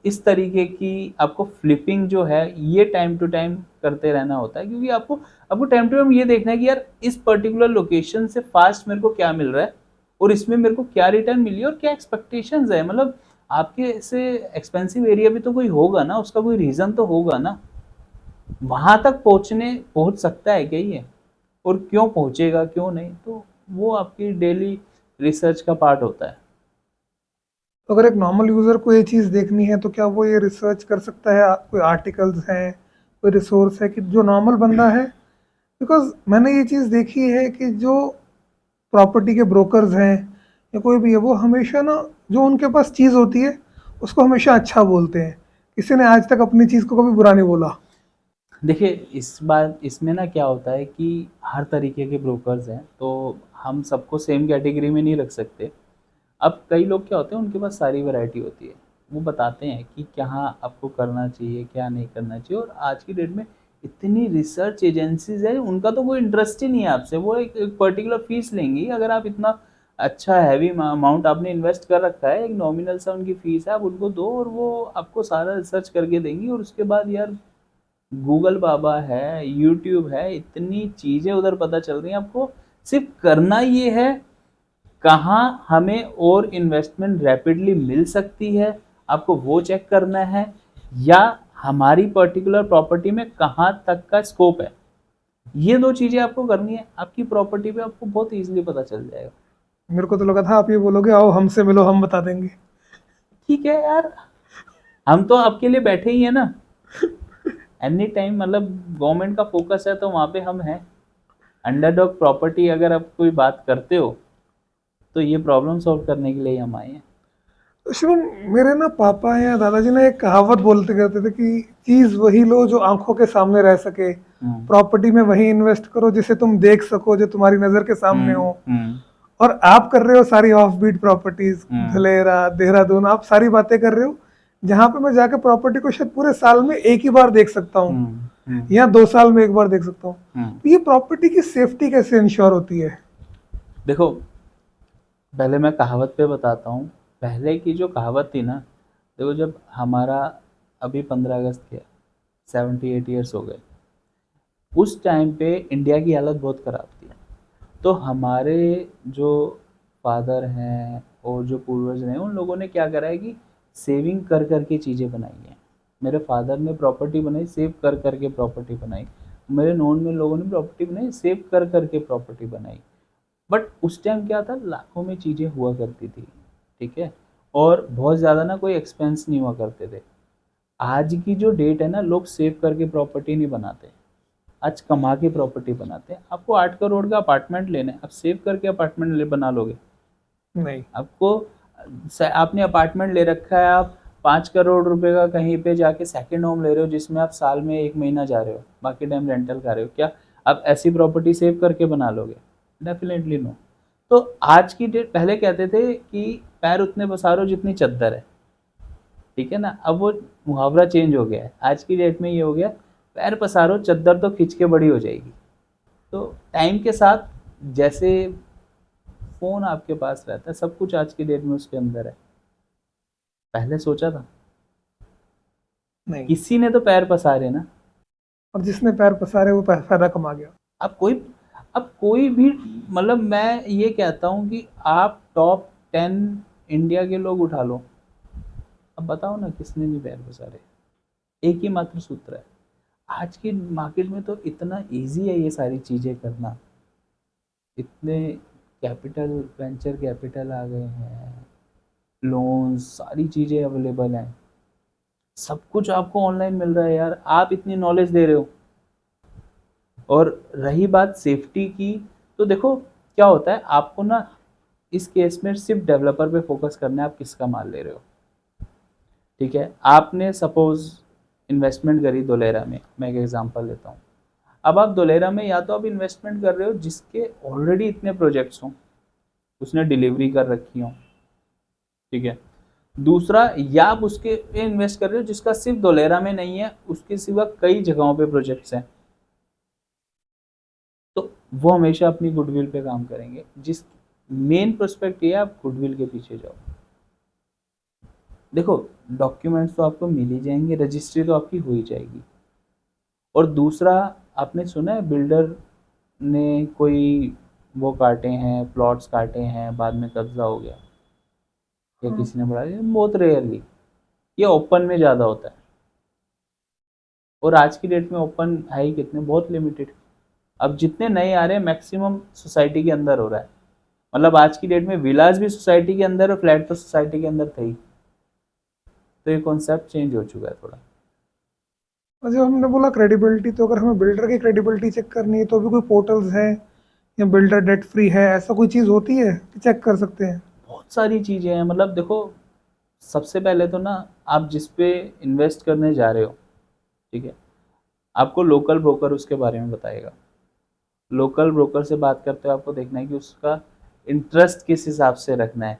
इस तरीके की आपको फ्लिपिंग जो है ये टाइम टू टाइम करते रहना होता है, क्योंकि आपको आपको टाइम टू टाइम ये देखना है कि यार इस पर्टिकुलर लोकेशन से फास्ट मेरे को क्या मिल रहा है, और इसमें मेरे को क्या रिटर्न मिली और क्या एक्सपेक्टेशंस है, मतलब आपके से एक्सपेंसिव एरिया भी तो कोई होगा ना, उसका कोई रीजन तो होगा ना, वहां तक पहुंच सकता है क्या ये? और क्यों पहुंचेगा क्यों नहीं, तो वो आपकी डेली रिसर्च का पार्ट होता है। तो अगर एक नॉर्मल यूज़र को ये चीज़ देखनी है तो क्या वो ये रिसर्च कर सकता है? कोई आर्टिकल्स हैं, कोई रिसोर्स है कि जो नॉर्मल बंदा है, बिकॉज़ मैंने ये चीज़ देखी है कि जो प्रॉपर्टी के ब्रोकर्स हैं या कोई भी है, वो हमेशा ना जो उनके पास चीज़ होती है उसको हमेशा अच्छा बोलते हैं। किसी ने आज तक अपनी चीज़ को कभी बुरा नहीं बोला। देखिए, इस बार इसमें ना क्या होता है कि हर तरीके के ब्रोकर्स हैं, तो हम सबको सेम कैटेगरी में नहीं रख सकते। अब कई लोग क्या होते हैं, उनके पास सारी वैरायटी होती है, वो बताते हैं कि क्या आपको करना चाहिए क्या नहीं करना चाहिए। और आज की डेट में इतनी रिसर्च एजेंसीज है, उनका तो कोई इंटरेस्ट ही नहीं है आपसे, वो एक पर्टिकुलर फीस लेंगी। अगर आप इतना अच्छा हैवी अमाउंट आपने इन्वेस्ट कर रखा है, एक नॉमिनल सा उनकी फीस है, आप उनको दो और वो आपको सारा रिसर्च करके देंगी। और उसके बाद यार गूगल बाबा है, यूट्यूब है, इतनी चीज़ें उधर पता चल रही हैं आपको। सिर्फ करना ये है कहाँ हमें और इन्वेस्टमेंट रैपिडली मिल सकती है, आपको वो चेक करना है, या हमारी पर्टिकुलर प्रॉपर्टी में कहाँ तक का स्कोप है। ये दो चीज़ें आपको करनी है, आपकी प्रॉपर्टी पे आपको बहुत ईजिली पता चल जाएगा। मेरे को तो लगा था आप ये बोलोगे आओ हमसे मिलो हम बता देंगे। ठीक है यार, हम तो आपके लिए बैठे ही हैं ना। एनी टाइम, मतलब गवर्नमेंट का फोकस है तो वहाँ पे हम हैं। अंडरडॉग प्रॉपर्टी अगर आप कोई बात करते हो तो ये प्रॉब्लम सॉल्व करने के लिए ही हम आए हैं। तो शुभम, मेरे ना पापा या दादाजी ने एक कहावत बोलते करते थे कि चीज़ वही लो जो आंखों के सामने रह सके, हम्म प्रॉपर्टी में वही इन्वेस्ट करो जिसे तुम देख सको, जो तुम्हारी नज़र के सामने हम्म हो। हम्म और आप कर रहे हो सारी ऑफ बीट प्रॉपर्टीज, हम्म धलेरा देहरादून, आप सारी बातें कर रहे हो जहाँ पे मैं जाके प्रॉपर्टी को शायद पूरे साल में एक ही बार देख सकता हूँ हम्म या 2 साल में एक बार देख सकता हूँ। हम्म। तो ये प्रॉपर्टी की सेफ्टी कैसे इंश्योर होती है? देखो, पहले मैं कहावत पे बताता हूँ। पहले की जो कहावत थी ना, देखो जब हमारा अभी 15 अगस्त गया, 78 ईयर्स हो गए, उस टाइम पे इंडिया की हालत बहुत ख़राब थी। तो हमारे जो फादर हैं और जो पूर्वज हैं, उन लोगों ने क्या करा है कि सेविंग कर कर के चीज़ें बनाई हैं। मेरे फादर ने प्रॉपर्टी बनाई, सेव कर कर के प्रॉपर्टी बनाई। मेरे नॉन में लोगों ने प्रॉपर्टी बनाई, सेव कर कर के प्रॉपर्टी बनाई। बट उस टाइम क्या था, लाखों में चीज़ें हुआ करती थी, ठीक है, और बहुत ज़्यादा ना कोई एक्सपेंस नहीं हुआ करते थे। आज की जो डेट है ना, लोग सेव करके प्रॉपर्टी नहीं बनाते, आज कमा के प्रॉपर्टी बनाते हैं। आपको 8 करोड़ का अपार्टमेंट लेना है, आप सेव करके अपार्टमेंट ले बना लोगे? नहीं। आपको आपने अपार्टमेंट ले रखा है, आप 5 करोड़ रुपए का कहीं पे जाके सेकंड होम ले रहे हो, जिसमें आप साल में 1 महीना जा रहे हो, बाकी टाइम रेंटल कर रहे हो, क्या आप ऐसी प्रॉपर्टी सेव करके बना लोगे? Definitely no. तो आज की डेट, पहले कहते थे कि पैर उतने पसारो जितनी चद्दर है, ठीक है ना, अब वो मुहावरा चेंज हो गया है। आज की डेट में ये हो गया, पैर पसारो चद्दर तो खिंच के बड़ी हो जाएगी। तो टाइम के साथ जैसे फ़ोन आपके पास रहता है, सब कुछ आज की डेट में उसके अंदर है। पहले सोचा था? नहीं। किसी ने तो पैर पसारे ना। और जिसने पैर पसारे वो फायदा कमा गया। अब कोई अब कोई भी, मतलब मैं ये कहता हूँ कि आप टॉप 10 इंडिया के लोग उठा लो, अब बताओ ना किसने नहीं पैर पसारे। एक ही मात्र सूत्र है। आज की मार्केट में तो इतना इजी है ये सारी चीज़ें करना, इतने कैपिटल, वेंचर कैपिटल आ गए हैं, लोन्स, सारी चीज़ें अवेलेबल हैं, सब कुछ आपको ऑनलाइन मिल रहा है यार, आप इतनी नॉलेज दे रहे हो। और रही बात सेफ्टी की, तो देखो क्या होता है, आपको ना इस केस में सिर्फ डेवलपर पे फोकस करना है, आप किसका माल ले रहे हो, ठीक है। आपने सपोज इन्वेस्टमेंट करी दोलेरा में, मैं एक एग्जांपल लेता हूँ। अब आप दोलेरा में या तो आप इन्वेस्टमेंट कर रहे हो जिसके ऑलरेडी इतने प्रोजेक्ट्स हों, उसने डिलीवरी कर रखी हो, ठीक है। दूसरा, या आप उसके इन्वेस्ट कर रहे हो जिसका सिर्फ दोलेरा में नहीं है, उसके सिवा कई जगहों पे प्रोजेक्ट्स हैं, तो वो हमेशा अपनी गुडविल पे काम करेंगे। जिस मेन प्रोस्पेक्ट ये है, आप गुडविल के पीछे जाओ। देखो, डॉक्यूमेंट्स तो आपको मिल ही जाएंगे, रजिस्ट्री तो आपकी हो ही जाएगी। और दूसरा, आपने सुना है बिल्डर ने कोई वो काटे हैं, प्लॉट्स काटे हैं, बाद में कब्जा हो गया, या हाँ। किसी ने बढ़ा दिया? बहुत रेयरली, ये ओपन में ज़्यादा होता है। और आज की डेट में ओपन है ही कितने, बहुत लिमिटेड। अब जितने नए आ रहे हैं मैक्सिमम सोसाइटी के अंदर हो रहा है। मतलब आज की डेट में विलाज भी सोसाइटी के अंदर और फ्लैट तो सोसाइटी के अंदर थे ही। तो ये कॉन्सेप्ट चेंज हो चुका है थोड़ा। और जब हमने बोला क्रेडिबिलिटी, तो अगर हमें बिल्डर की क्रेडिबिलिटी चेक करनी है तो भी कोई पोर्टल्स हैं या बिल्डर डेट फ्री है, ऐसा कोई चीज़ होती है कि चेक कर सकते हैं? बहुत सारी चीज़ें हैं। मतलब देखो, सबसे पहले तो ना, आप जिस पे इन्वेस्ट करने जा रहे हो, ठीक है, आपको लोकल ब्रोकर उसके बारे में बताएगा। लोकल ब्रोकर से बात करते हो आपको देखना है कि उसका इंटरेस्ट किस हिसाब से रखना है।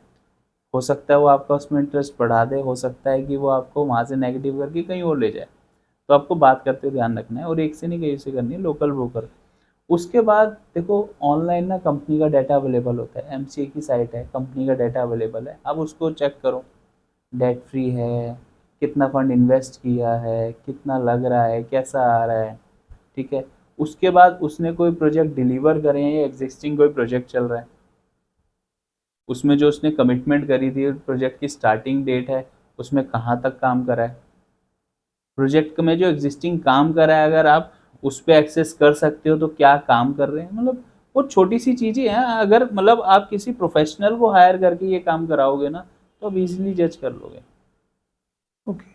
हो सकता है वो आपका उसमें इंटरेस्ट बढ़ा दे, हो सकता है कि वो आपको वहाँ से नेगेटिव करके कहीं और ले जाए। तो आपको बात करते हुए ध्यान रखना है, और एक से नहीं कहीं से करनी है, लोकल ब्रोकर। उसके बाद देखो, ऑनलाइन ना कंपनी का डाटा अवेलेबल होता है, एमसीए की साइट है, कंपनी का डाटा अवेलेबल है, आप उसको चेक करो। डेट फ्री है, कितना फंड इन्वेस्ट किया है, कितना लग रहा है, कैसा आ रहा है, ठीक है। उसके बाद उसने कोई प्रोजेक्ट डिलीवर करे हैं या एग्जिस्टिंग कोई प्रोजेक्ट चल रहा है, उसमें जो उसने कमिटमेंट करी थी, प्रोजेक्ट की स्टार्टिंग डेट है, उसमें कहाँ तक काम करा है। प्रोजेक्ट में जो एग्जिस्टिंग काम करा है, अगर आप उस पर एक्सेस कर सकते हो तो क्या काम कर रहे हैं। मतलब वो छोटी सी चीज़ें हैं। अगर मतलब आप किसी प्रोफेशनल को हायर करके ये काम कराओगे ना, तो आप इजीली जज कर लोगे। ओके।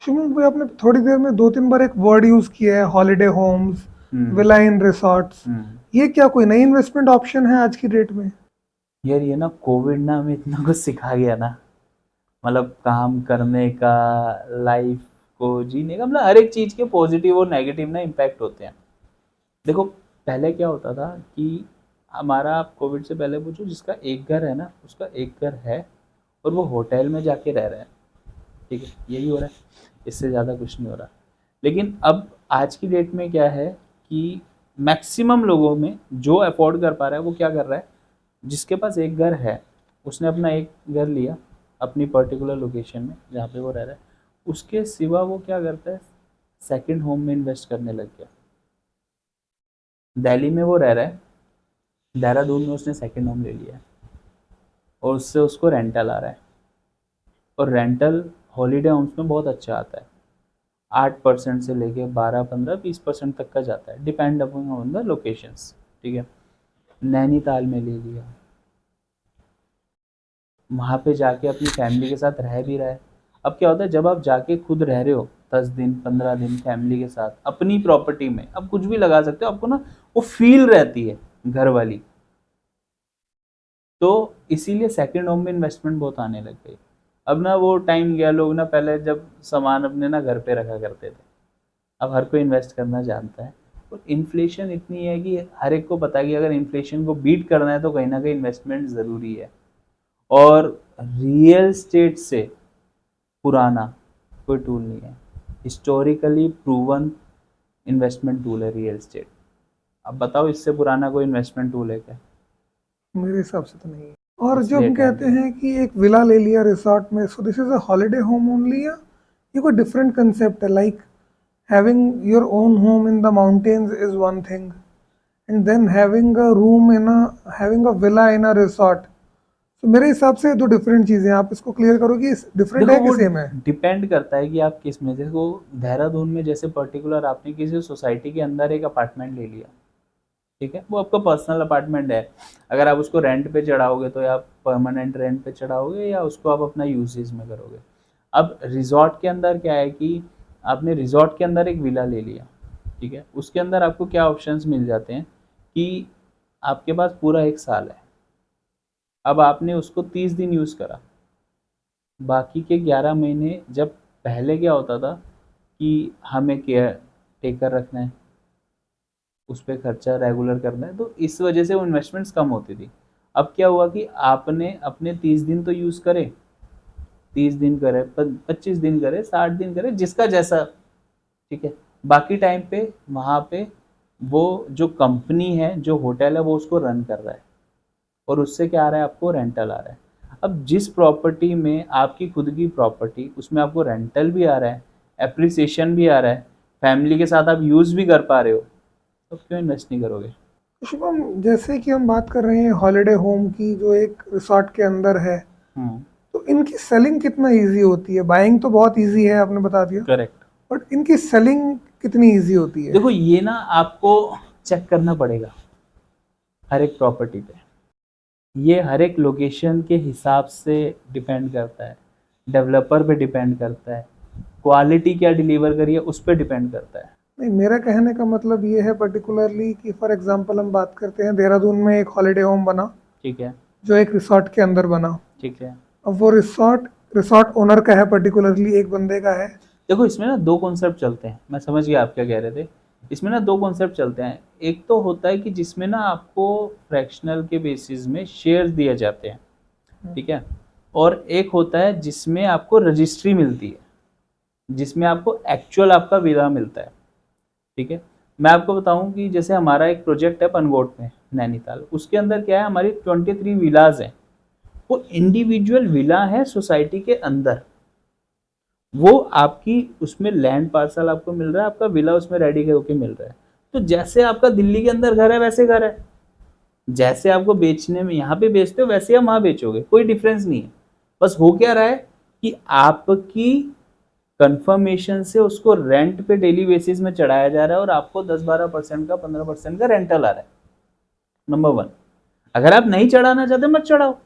शुभम भाई, आपने थोड़ी देर में 2-3 बार एक वर्ड यूज़ किया है, हॉलीडे होम्स, हम्म। विला इन रिसॉर्ट्स। हम्म। ये क्या कोई नई इन्वेस्टमेंट ऑप्शन है आज की डेट में? यार ये ना कोविड ना हमें इतना कुछ सिखा गया ना। मतलब काम करने का, लाइफ को जीने का, मतलब हर एक चीज़ के पॉजिटिव और नेगेटिव ना इम्पैक्ट होते हैं। देखो, पहले क्या होता था कि हमारा, आप कोविड से पहले पूछो, जिसका एक घर है ना, उसका एक घर है और वो होटल में जाके रह रहे हैं, ठीक है, यही हो रहा है, इससे ज़्यादा कुछ नहीं हो रहा। लेकिन अब आज की डेट में क्या है कि मैक्सिमम लोगों में जो अफोर्ड कर पा रहा है वो क्या कर रहा है, जिसके पास एक घर है, उसने अपना एक घर लिया अपनी पर्टिकुलर लोकेशन में जहाँ पे वो रह रहा है, उसके सिवा वो क्या करता है, सेकंड होम में इन्वेस्ट करने लग गया। दिल्ली में वो रह रहा है, देहरादून में उसने सेकंड होम ले लिया है और उससे उसको रेंटल आ रहा है। और रेंटल हॉलीडे होम्स में बहुत अच्छा आता है, 8% से लेके 12, 15, 20% तक का जाता है, depend upon on the locations, ठीक है। नैनीताल में ले लिया, वहाँ पे जाके अपनी फैमिली के साथ रह भी रहा है। अब क्या होता है, जब आप जाके खुद रह रहे हो 10 दिन 15 दिन फैमिली के साथ अपनी प्रॉपर्टी में, अब कुछ भी लगा सकते हो, आपको ना वो फील रहती है घर वाली। तो इसीलिए सेकंड होम में इन्वेस्टमेंट बहुत आने लग गई। अब ना वो टाइम गया, लोग ना पहले जब सामान अपने ना घर पे रखा करते थे, अब हर कोई इन्वेस्ट करना जानता है। और इन्फ्लेशन इतनी है कि हर एक को पता है कि अगर इन्फ्लेशन को बीट करना है तो कहीं ना कहीं इन्वेस्टमेंट ज़रूरी है। और रियल स्टेट से पुराना कोई टूल नहीं है, हिस्टोरिकली प्रूवन इन्वेस्टमेंट टूल है रियल एस्टेट। अब बताओ, इससे पुराना कोई इन्वेस्टमेंट टूल है क्या? मेरे हिसाब से तो नहीं है। और जो इसलिए हम टाइम कहते हैं कि एक विला ले लिया रिसॉर्ट में, so this is a holiday home only, या ये कोई डिफरेंट कंसेप्ट है? Like having your own home in the mountains is one thing, and then having a room in a, having a villa in a resort. तो मेरे हिसाब से दो different चीज़ें हैं। आप इसको क्लियर करो कि डिफरेंट देखो, है कि वो सेम है? डिपेंड करता है कि आप किस में, देखो देहरादून में जैसे पर्टिकुलर आपने किसी सोसाइटी के अंदर एक अपार्टमेंट ले लिया, ठीक है, वो आपका पर्सनल अपार्टमेंट है। अगर आप उसको रेंट पे चढ़ाओगे तो या परमानेंट रेंट पे चढ़ाओगे या उसको आप अपना यूसेज में करोगे। अब रिजॉर्ट के अंदर क्या है कि आपने रिजॉर्ट के अंदर एक विला ले लिया, ठीक है, उसके अंदर आपको क्या ऑप्शंस मिल जाते हैं कि आपके पास पूरा 1 साल है। अब आपने उसको 30 दिन यूज़ करा, बाकी के 11 महीने, जब पहले क्या होता था कि हमें केयर टेकर रखना है, उस पे खर्चा रेगुलर करना है, तो इस वजह से वो इन्वेस्टमेंट्स कम होती थी। अब क्या हुआ कि आपने अपने 30 दिन तो यूज़ करे, 30 दिन करे, 25 दिन करे, 60 दिन करे, जिसका जैसा, ठीक है। बाकी टाइम पे वहाँ पे वो जो कंपनी है, जो होटल है, वो उसको रन कर रहा है और उससे क्या आ रहा है, आपको रेंटल आ रहा है। अब जिस प्रॉपर्टी में आपकी खुद की प्रॉपर्टी, उसमें आपको रेंटल भी आ रहा है, एप्रिसिएशन भी आ रहा है, फैमिली के साथ आप यूज़ भी कर पा रहे हो, तो क्यों इन्वेस्ट नहीं करोगे? तो शुभम, जैसे कि हम बात कर रहे हैं हॉलीडे होम की जो एक रिसॉर्ट के अंदर है, हम्म। तो इनकी सेलिंग कितना इजी होती है? बाइंग तो बहुत इजी है, आपने बता दिया, करेक्ट। बट इनकी सेलिंग कितनी इजी होती है? देखो ये ना आपको चेक करना पड़ेगा हर एक प्रॉपर्टी पे। ये हर एक लोकेशन के हिसाब से डिपेंड करता है, डेवलपर पे डिपेंड करता है, क्वालिटी क्या डिलीवर करिए उस पर डिपेंड करता है। नहीं, मेरा कहने का मतलब ये है पर्टिकुलरली कि फॉर एग्जांपल हम बात करते हैं देहरादून में एक हॉलिडे होम बना ठीक है, जो एक रिसॉर्ट के अंदर बना। ठीक है। अब वो रिसॉर्ट रिसॉर्ट ओनर का है, पर्टिकुलरली एक बंदे का है। देखो इसमें ना दो कॉन्सेप्ट चलते हैं, मैं समझ गया आप क्या कह रहे थे। इसमें ना दो कॉन्सेप्ट चलते हैं, एक तो होता है कि जिसमें ना आपको फ्रैक्शनल के बेसिस में शेयर्स दिए जाते हैं, ठीक है, और एक होता है जिसमें आपको रजिस्ट्री मिलती है, जिसमें आपको एक्चुअल आपका विला मिलता है, ठीक है। मैं आपको बताऊं कि जैसे हमारा एक प्रोजेक्ट है पनगोट में नैनीताल, उसके अंदर क्या है, हमारी 23 विलाज हैं, वो इंडिविजुअल विला है सोसाइटी के अंदर। वो आपकी उसमें लैंड पार्सल आपको मिल रहा है, आपका विला उसमें रेडी होके मिल रहा है। तो जैसे आपका दिल्ली के अंदर घर है वैसे घर है, जैसे आपको बेचने में यहाँ पे बेचते हो वैसे आप वहाँ बेचोगे, कोई डिफरेंस नहीं है। बस हो क्या रहा है कि आपकी कंफर्मेशन से उसको रेंट पे डेली बेसिस में चढ़ाया जा रहा है और आपको 10-12% का 15% का रेंटल आ रहा है। नंबर वन, अगर आप नहीं चढ़ाना चाहते मत चढ़ाओ,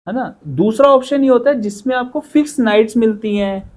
है ना। दूसरा ऑप्शन ये होता है जिसमें आपको फिक्स नाइट्स मिलती हैं,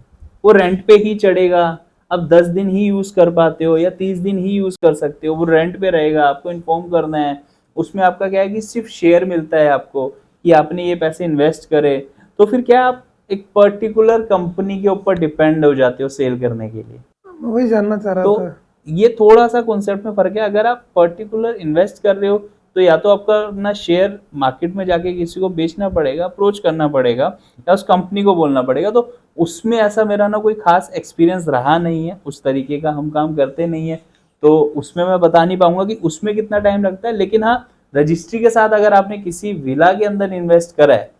वो रेंट पे ही चढ़ेगा, आप 10 दिन ही यूज कर पाते हो या 30 दिन ही यूज कर सकते हो, वो रेंट पे रहेगा, आपको इन्फॉर्म करना है। उसमें आपका क्या है कि सिर्फ शेयर मिलता है आपको कि आपने ये पैसे इन्वेस्ट करे। तो फिर क्या आप एक पर्टिकुलर कंपनी के ऊपर डिपेंड हो जाते हो सेल करने के लिए। मैं वही जानना चाह रहा तो था। ये थोड़ा सा कॉन्सेप्ट में फर्क है। अगर आप पर्टिकुलर इन्वेस्ट कर रहे हो तो या तो आपका अपना शेयर मार्केट में जाके किसी को बेचना पड़ेगा, अप्रोच करना पड़ेगा, या उस कंपनी को बोलना पड़ेगा। तो उसमें ऐसा मेरा ना कोई खास एक्सपीरियंस रहा नहीं है, उस तरीके का हम काम करते नहीं है, तो उसमें मैं बता नहीं पाऊंगा कि उसमें कितना टाइम लगता है। लेकिन हाँ, रजिस्ट्री के साथ अगर आपने किसी विला के अंदर इन्वेस्ट करा है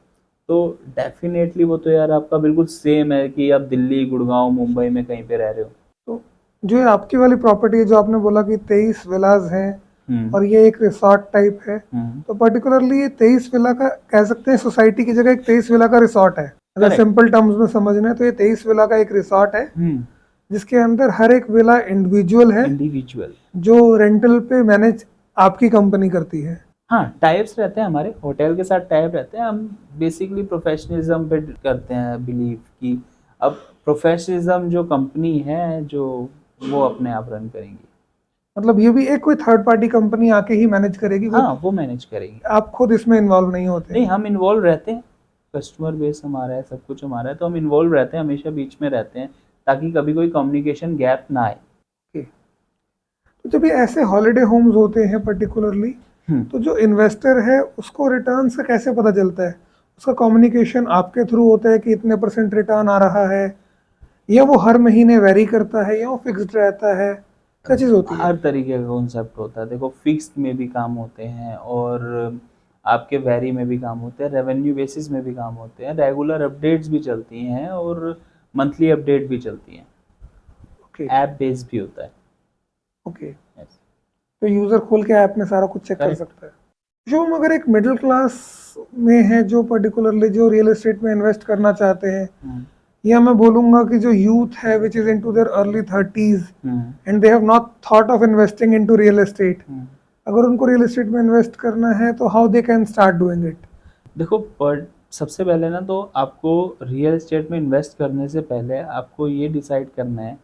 तो डेफिनेटली वो तो यार आपका बिल्कुल सेम है कि आप दिल्ली, गुड़गांव, मुंबई में कहीं पे रह रहे हो। तो जो ये आपकी वाली प्रॉपर्टी है जो आपने बोला कि 23 विलाज हैं हम्म, और ये एक रिसॉर्ट टाइप है, हम्म, तो पर्टिकुलरली ये 23 विला का कह सकते हैं सोसाइटी की जगह एक 23 विला का रिसॉर्ट है। अगर करेक्ट। सिंपल टर्म्स में समझना है तो ये 23 विला का एक रिसॉर्ट है हम्म, जिसके अंदर हर एक विला इंडिविजुअल है इंडिविजुअल। जो रेंटल पे मैनेज आपकी कंपनी करती है। हाँ, टाइप्स रहते हैं हमारे होटल के साथ, टाइप रहते हैं। हम बेसिकली प्रोफेशनलिज्म पे करते हैं बिलीव कि अब प्रोफेशनलिज्म जो कंपनी है जो वो अपने आप रन करेंगी। मतलब ये भी एक कोई थर्ड पार्टी कंपनी आके ही मैनेज करेगी, कोई हाँ, वो मैनेज करेगी। आप खुद इसमें इन्वॉल्व नहीं होते। नहीं, हम इन्वॉल्व रहते हैं, कस्टमर बेस हमारा है, सब कुछ हमारा है, तो हम इन्वॉल्व रहते हैं, हमेशा बीच में रहते हैं ताकि कभी कोई कम्युनिकेशन गैप ना आए। Okay. तो जब ये ऐसे हॉलिडे होम्स होते हैं पर्टिकुलरली, हम्म, तो जो इन्वेस्टर है उसको रिटर्न्स का कैसे पता चलता है? उसका कम्युनिकेशन आपके थ्रू होता है कि इतने परसेंट रिटर्न आ रहा है, या वो हर महीने वेरी करता है, या वो फिक्स्ड रहता है? क्या चीज़ होती है? हर तरीके का कॉन्सेप्ट होता है। देखो, फिक्स्ड में भी काम होते हैं और आपके वैरी में भी काम होते हैं, रेवेन्यू बेसिस में भी काम होते हैं, रेगुलर अपडेट्स भी चलती हैं और मंथली अपडेट भी चलती हैं। ओके। ऐप बेस्ड भी होता है। ओके। यस, तो यूज़र खोल के ऐप में सारा कुछ चेक कर करेक्ट। सकता है। जो हम अगर एक मिडिल क्लास में है जो पर्टिकुलरली जो रियल एस्टेट में इन्वेस्ट करना चाहते हैं, हम्म, या मैं बोलूँगा कि जो यूथ है which is into their early 30s hmm, and they have not thought of investing into real estate, hmm. अगर उनको रियल एस्टेट में इन्वेस्ट करना है तो how they can start doing it? देखो, पर सबसे पहले ना तो आपको रियल एस्टेट में इन्वेस्ट करने से पहले आपको ये डिसाइड करना है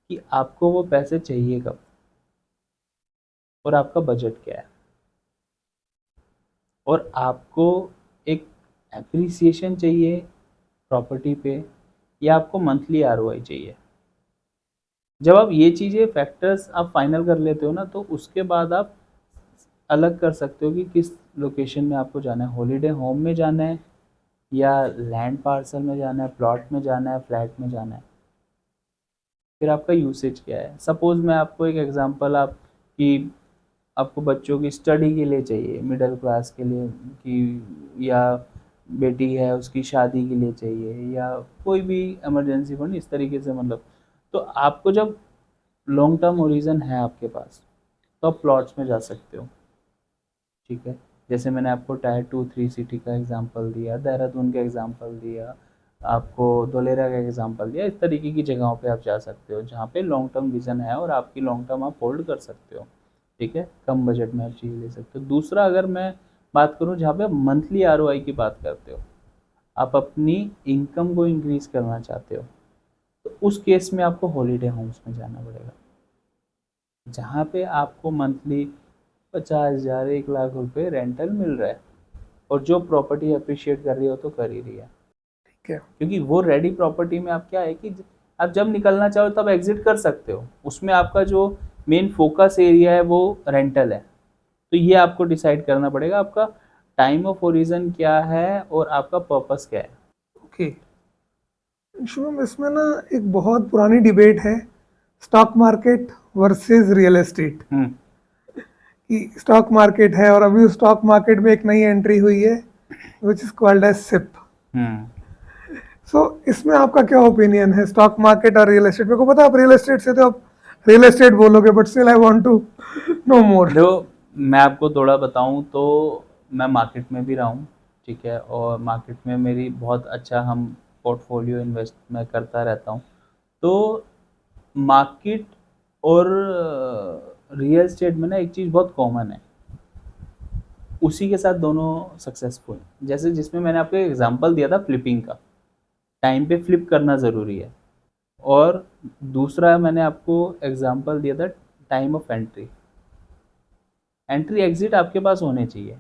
कि आपको वो पैसे चाहिए कब और आपका बजट क्या है, और आपको एक एप्रिसिएशन चाहिए प्रॉपर्टी पे या आपको मंथली आरओआई चाहिए। जब आप ये चीज़ें फैक्टर्स आप फाइनल कर लेते हो ना, तो उसके बाद आप अलग कर सकते हो कि किस लोकेशन में आपको जाना है, हॉलीडे होम में जाना है या लैंड पार्सल में जाना है, प्लॉट में जाना है, फ्लैट में जाना है। फिर आपका यूसेज क्या है। सपोज़ मैं आपको एक एग्जांपल, आप कि आपको बच्चों की स्टडी के लिए चाहिए, मिडिल क्लास के लिए, कि या बेटी है उसकी शादी के लिए चाहिए, या कोई भी इमरजेंसी फंड इस तरीके से, मतलब तो आपको जब लॉन्ग टर्म ओरिजिन है आपके पास तो आप प्लॉट्स में जा सकते हो, ठीक है। जैसे मैंने आपको टायर 2-3 सिटी का एग्जांपल दिया, देहरादून का एग्जांपल दिया, आपको धोलेरा का एग्जांपल दिया, इस तरीके की जगहों पे आप जा सकते हो जहाँ पे लॉन्ग टर्म विजन है और आपकी लॉन्ग टर्म आप होल्ड कर सकते हो। ठीक है, कम बजट में आप चीज़ ले सकते हो। दूसरा अगर मैं बात करूँ जहाँ पे आप मंथली आरओआई की बात करते हो, आप अपनी इनकम को इंक्रीज़ करना चाहते हो, तो उस केस में आपको हॉलिडे होम्स में जाना पड़ेगा। जहाँ पे आपको मंथली 50,000 1,00,000 रुपए रेंटल मिल रहा है और जो प्रॉपर्टी अप्रिशिएट कर रही हो तो कर ही रही है। ठीक है। क्योंकि वो रेडी प्रॉपर्टी में आप क्या है कि आप जब निकलना चाहो तब एग्जिट कर सकते हो। उसमें आपका जो मेन फोकस एरिया है वो रेंटल है। तो ये आपको डिसाइड करना पड़ेगा आपका टाइम ऑफ ओरिजिन क्या है और आपका पर्पस क्या है। ओके शुभम, इसमें ना एक बहुत पुरानी डिबेट है, stock market versus real estate. कि स्टॉक मार्केट है और अभी स्टॉक मार्केट में एक नई एंट्री हुई है which is called as SIP. So इसमें आपका क्या ओपिनियन है, स्टॉक मार्केट और रियल एस्टेट? मेरे को पता है आप रियल एस्टेट से, तो आप रियल एस्टेट बोलोगे, but still I want to know more. देखो, मैं आपको थोड़ा बताऊं तो मैं मार्केट में भी रहा हूँ, ठीक है, और मार्केट में मेरी बहुत अच्छा हम पोर्टफोलियो इन्वेस्ट मैं करता रहता हूँ। तो मार्केट और रियल एस्टेट में ना एक चीज़ बहुत कॉमन है, उसी के साथ दोनों सक्सेसफुल। जैसे जिसमें मैंने आपको एग्जांपल दिया था फ्लिपिंग का, टाइम पे फ्लिप करना ज़रूरी है। और दूसरा मैंने आपको एग्जांपल दिया था time of entry. Entry exit आपके पास होने चाहिए,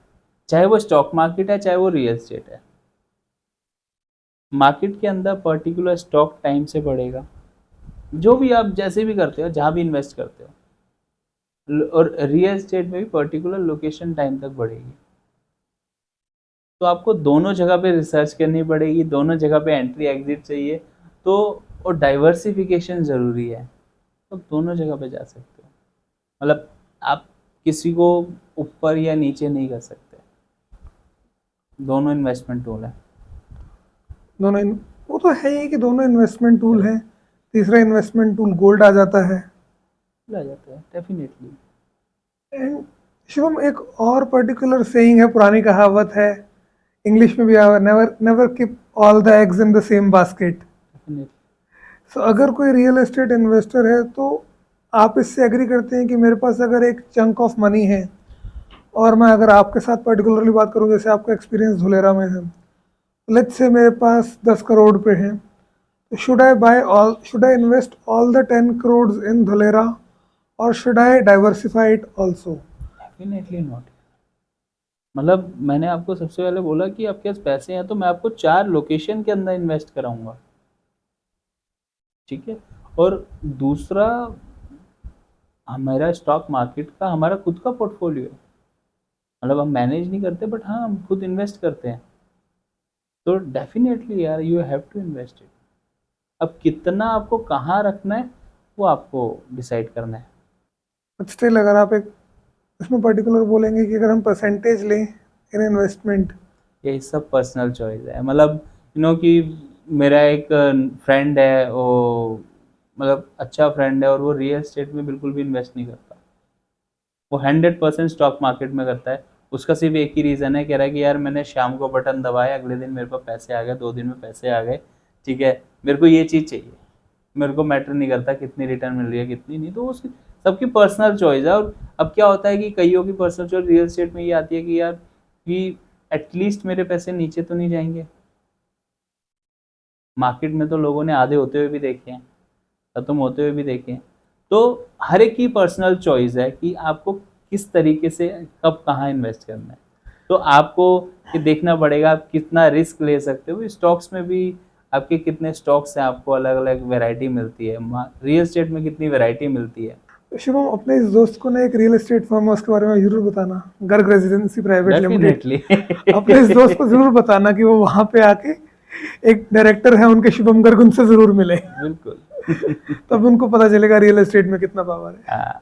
चाहे वो स्टॉक मार्केट है चाहे वो रियल एस्टेट है। मार्केट के अंदर पर्टिकुलर स्टॉक टाइम से बढ़ेगा, जो भी आप जैसे भी करते हो, जहाँ भी इन्वेस्ट करते हो, और रियल एस्टेट में भी पर्टिकुलर लोकेशन टाइम तक बढ़ेगी। तो आपको दोनों जगह पे रिसर्च करनी पड़ेगी, दोनों जगह पे एंट्री एग्जिट चाहिए। तो और डाइवर्सिफिकेशन ज़रूरी है, तो दोनों जगह पे जा सकते हो। मतलब आप किसी को ऊपर या नीचे नहीं कर सकते, दोनों इन्वेस्टमेंट टूल है। वो तो है ही कि दोनों इन्वेस्टमेंट टूल हैं। तीसरा इन्वेस्टमेंट टूल गोल्ड आ जाता है। आ जाता है डेफिनेटली। एंड शिवम, एक और पर्टिकुलर सेइंग है, पुरानी कहावत है, इंग्लिश में भी आया, never never keep all the eggs in the same basket. So अगर कोई रियल एस्टेट इन्वेस्टर है तो आप इससे एग्री करते हैं कि मेरे पास अगर एक चंक ऑफ मनी है, और मैं अगर आपके साथ पर्टिकुलरली बात करूं, जैसे आपका एक्सपीरियंस धुलेरा में है, लेट्स से मेरे पास 10 करोड़ पे है, तो should I invest all the 10 crore in Dholera, और should I diversify it also? Definitely not. मतलब मैंने आपको सबसे पहले बोला कि आपके पास पैसे हैं तो मैं आपको 4 लोकेशन के अंदर इन्वेस्ट कराऊंगा, ठीक है। और दूसरा, हमारा स्टॉक मार्केट का हमारा खुद का पोर्टफोलियो है। मतलब हम मैनेज नहीं करते, बट हाँ हम खुद इन्वेस्ट करते हैं। तो डेफिनेटली यार you have to invest it. अब कितना आपको कहाँ रखना है वो आपको डिसाइड करना है। बट स्टिल अगर आप एक इसमें पर्टिकुलर बोलेंगे कि अगर हम परसेंटेज लें इन इन्वेस्टमेंट। ये सब पर्सनल चॉइस है। मतलब कि मेरा एक फ्रेंड है, वो मतलब अच्छा फ्रेंड है, और वो रियल एस्टेट में बिल्कुल भी इन्वेस्ट नहीं करता। वो 100% स्टॉक मार्केट में करता है। उसका सिर्फ एक ही रीज़न है, कह रहा है कि यार मैंने शाम को बटन दबाया, अगले दिन मेरे पास पैसे आ गए, 2 दिन में पैसे आ गए, ठीक है, मेरे को ये चीज़ चाहिए। मेरे को मैटर नहीं करता कितनी रिटर्न मिल रही है कितनी नहीं। तो उसकी सबकी पर्सनल चॉइस है। और अब क्या होता है कि कईयों की पर्सनल चॉइस रियल एस्टेट में ये आती है कि यार कि एटलीस्ट मेरे पैसे नीचे तो नहीं जाएंगे। मार्केट में तो लोगों ने आधे होते हुए भी देखे हैं, खत्म होते हुए भी देखे हैं। तो हर एक की पर्सनल चॉइस है कि आपको किस तरीके से कब कहाँ इन्वेस्ट करना है। तो आपको ये देखना पड़ेगा आप कितना रिस्क ले सकते हो। स्टॉक्स में भी आपके कितने स्टॉक्स हैं, आपको अलग अलग वैरायटी मिलती है। रियल एस्टेट में कितनी वैरायटी मिलती है। शुभम, अपने इस दोस्त को ना एक रियल एस्टेट फर्म है उसके बारे में जरूर बताना, Garg residency private limited. Definitely. अपने इस दोस्त को जरूर बताना कि वो वहां पे आके, एक डायरेक्टर है उनके शुभम गर्ग, उनसे जरूर मिले। बिल्कुल। तब उनको पता चलेगा रियल एस्टेट में कितना पावर है। हाँ,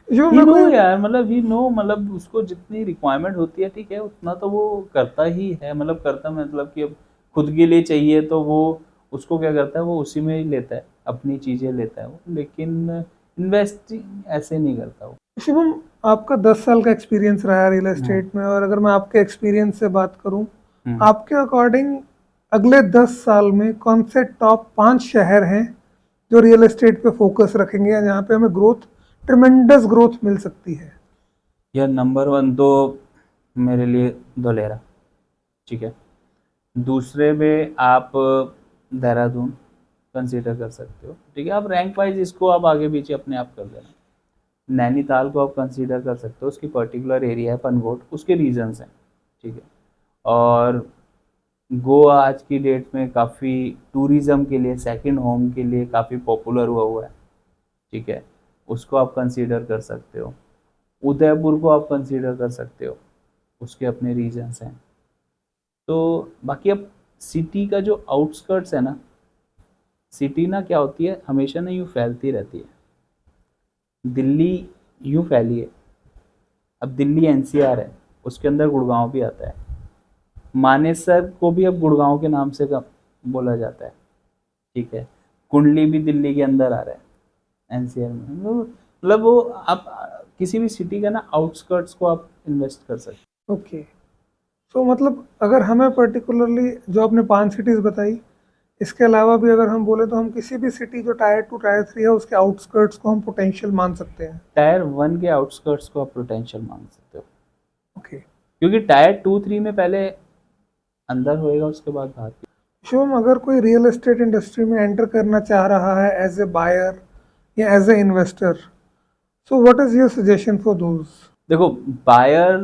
शुभम, ही मेरे नो को यार, मतलब ही नो, मतलब उसको जितनी रिक्वायरमेंट होती है, ठीक है, उतना तो वो करता ही है। मतलब करता, मतलब कि अब खुद के लिए चाहिए तो वो उसको क्या करता है, वो उसी में ही लेता है, अपनी चीज़ें लेता है वो, लेकिन इन्वेस्टिंग ऐसे नहीं करता वो। शुभम, आपका 10 साल का एक्सपीरियंस रहा है रियल एस्टेट में, और अगर मैं आपके एक्सपीरियंस से बात करूं, आपके अकॉर्डिंग अगले 10 साल में कौन से टॉप 5 शहर हैं जो रियल एस्टेट पे फोकस रखेंगे, या जहाँ पे हमें ग्रोथ, ट्रिमेंडस ग्रोथ मिल सकती है? यार नंबर 1 तो मेरे लिए धोलेरा, ठीक है। दूसरे में आप देहरादून कंसीडर कर सकते हो, ठीक है। आप रैंक वाइज इसको आप आगे पीछे अपने आप कर देना। नैनीताल को आप कंसीडर कर सकते हो, उसकी पर्टिकुलर एरिया है पनगोट, उसके रीजंस हैं, ठीक है। और गोवा आज की डेट में काफ़ी टूरिज़्म के लिए, सेकंड होम के लिए काफ़ी पॉपुलर हुआ हुआ है, ठीक है। उसको आप कंसीडर कर सकते हो। उदयपुर को आप कंसीडर कर सकते हो, उसके अपने रीजंस हैं। तो बाकी अब सिटी का जो आउटस्कर्ट्स है ना, सिटी ना क्या होती है, हमेशा ना यूँ फैलती रहती है। दिल्ली यूँ फैली है, अब दिल्ली एनसीआर है, उसके अंदर गुड़गांव भी आता है। मानेसर को भी अब गुड़गांव के नाम से कब बोला जाता है, ठीक है। कुंडली भी दिल्ली के अंदर आ रहा है एनसीआर में। मतलब वो आप किसी भी सिटी का ना आउटस्कर्ट्स को आप इन्वेस्ट कर सकते ओके, सो मतलब अगर हमें पर्टिकुलरली जो आपने 5 सिटीज़ बताई, इसके अलावा भी अगर हम बोले तो हम किसी भी सिटी जो टायर 2 टायर 3 है उसके आउटस्कर्ट्स को हम पोटेंशियल मान सकते हैं। टायर 1 के आउटस्कर्ट्स को आप पोटेंशियल मान सकते हो, ओके, क्योंकि टायर 2 3 में पहले अंदर होएगा, उसके बाद बाहर की। शिवम, अगर कोई रियल एस्टेट इंडस्ट्री में एंटर करना चाह रहा है एज ए बायर या as a investor, so what is your suggestion for those? देखो, बायर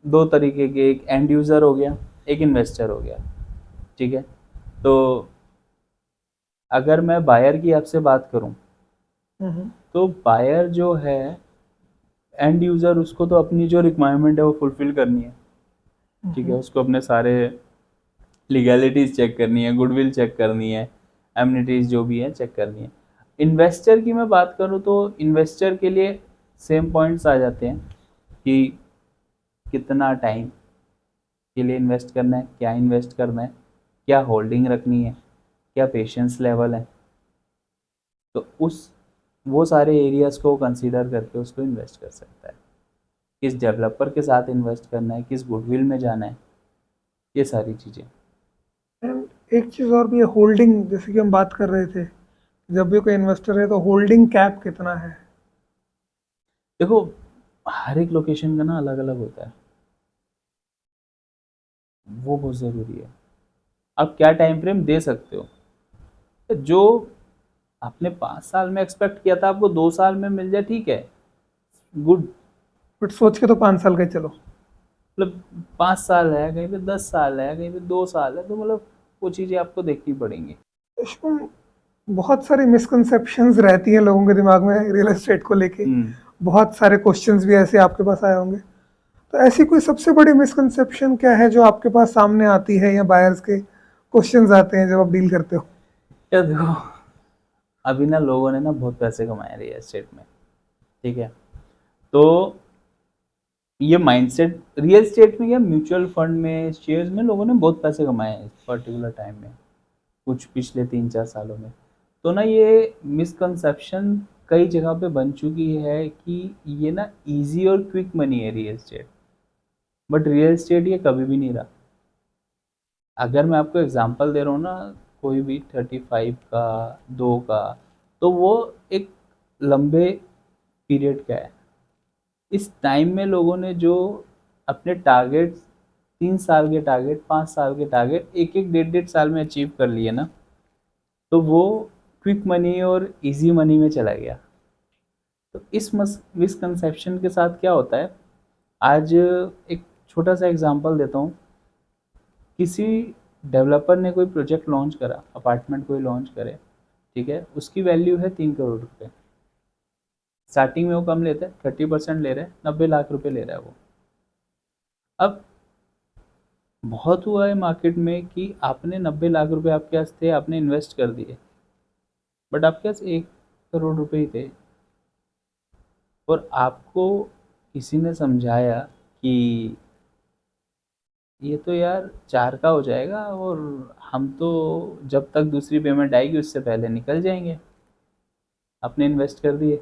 दो तरीके के, एक एंड यूज़र हो गया, एक इन्वेस्टर हो गया, ठीक है। तो अगर मैं बायर की आपसे बात करूं, तो बायर जो है एंड यूज़र, उसको तो अपनी जो रिक्वायरमेंट है वो फुलफ़िल करनी है, ठीक है। उसको अपने सारे लीगैलिटीज़ चेक करनी है, गुडविल चेक करनी है, एमिनिटीज़ जो भी है चेक करनी है। इन्वेस्टर की मैं बात करूँ तो इन्वेस्टर के लिए सेम पॉइंट्स आ जाते हैं कि कितना टाइम के लिए इन्वेस्ट करना है, क्या इन्वेस्ट करना है, क्या होल्डिंग रखनी है, क्या पेशेंस लेवल है। तो उस वो सारे एरियाज़ को कंसीडर करके उसको इन्वेस्ट कर सकता है। किस डेवलपर के साथ इन्वेस्ट करना है, किस गुडविल में जाना है, ये सारी चीज़ें। एंड एक चीज़ और भी है, होल्डिंग, जैसे कि हम बात कर रहे थे, जब भी कोई इन्वेस्टर है तो होल्डिंग कैप कितना है? देखो, हर एक लोकेशन का ना अलग अलग होता है, वो बहुत ज़रूरी है। आप क्या टाइम फ्रेम दे सकते हो, जो आपने 5 साल में एक्सपेक्ट किया था आपको 2 साल में मिल जाए, ठीक है, गुड। बट सोच के तो 5 साल का ही चलो। मतलब 5 साल है, कहीं पे 10 साल है, कहीं पे 2 साल है, तो मतलब वो चीज़ें आपको देखनी पड़ेंगी। इसमें बहुत सारी मिसकंसेप्शंस रहती हैं लोगों के दिमाग में रियल एस्टेट को लेके। हम्म। बहुत सारे क्वेश्चंस भी ऐसे आपके पास आए होंगे, तो ऐसी कोई सबसे बड़ी मिसकंसेप्शन क्या है जो आपके पास सामने आती है, या बायर्स के क्वेश्चंस आते हैं जब आप डील करते हो? क्या देखो, अभी ना लोगों ने ना बहुत पैसे कमाए रियल एस्टेट में, ठीक है। तो ये माइंडसेट रियल एस्टेट में, क्या म्यूचुअल फंड में, शेयर्स में लोगों ने बहुत पैसे कमाए हैं इस पर्टिकुलर टाइम में, कुछ पिछले 3 4 सालों में। तो ना ये मिसकंसेप्शन कई जगह पे बन चुकी है कि ये ना इजी और क्विक मनी है real estate, but real estate ये कभी भी नहीं रहा। अगर मैं आपको एग्जांपल दे रहा हूँ ना, कोई भी 35 का, 2 का, तो वो एक लंबे पीरियड का है। इस टाइम में लोगों ने जो अपने टारगेट, 3 साल के टारगेट, 5 साल के टारगेट, एक एक डेढ़ डेढ़ साल में अचीव कर लिए ना, तो वो क्विक मनी और इजी मनी में चला गया। तो इस मिसकंसेप्शन के साथ क्या होता है, आज एक छोटा सा एग्जांपल देता हूँ। किसी डेवलपर ने कोई प्रोजेक्ट लॉन्च करा, अपार्टमेंट कोई लॉन्च करे, ठीक है, उसकी वैल्यू है 3 करोड़ रुपए। स्टार्टिंग में वो कम लेते हैं, 30% ले रहे हैं, 90 लाख रुपए ले रहा है वो। अब बहुत हुआ है मार्केट में कि आपने 90 लाख रुपए आपके पास थे, आपने इन्वेस्ट कर दिए, बट आपके पास 1 करोड़ रुपए ही थे, और आपको किसी ने समझाया कि ये तो यार 4 का हो जाएगा, और हम तो जब तक दूसरी पेमेंट आएगी उससे पहले निकल जाएंगे। आपने इन्वेस्ट कर दिए।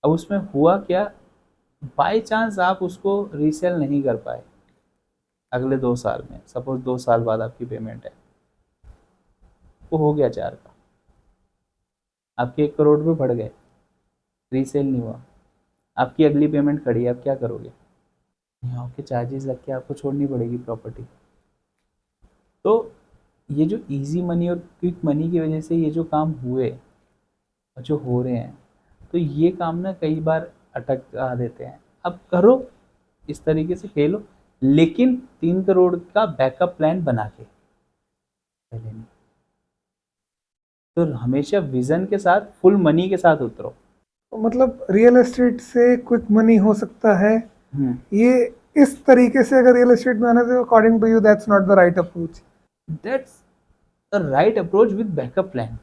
अब उसमें हुआ क्या, बाय चांस आप उसको रीसेल नहीं कर पाए अगले 2 साल में, सपोज 2 साल बाद आपकी पेमेंट है, वो हो गया 4 का, आपके 1 करोड़ रुपये बढ़ गए, रीसेल नहीं हुआ। आपकी अगली पेमेंट खड़ी है, आप क्या करोगे? यहाँ के चार्जेस लग के आपको छोड़नी पड़ेगी प्रॉपर्टी। तो ये जो इजी मनी और क्विक मनी की वजह से ये जो काम हुए और जो हो रहे हैं, तो ये काम ना कई बार अटका देते हैं। अब करो, इस तरीके से खेलो, लेकिन 3 करोड़ का बैकअप प्लान बना के पहले नहीं। तो हमेशा विजन के साथ, फुल मनी के साथ उतरो। तो मतलब रियल एस्टेट से क्विक मनी हो सकता है, ये इस तरीके से अगर रियल एस्टेट में आना, तो according to you that's not the right approach. That's the right approach with backup plan.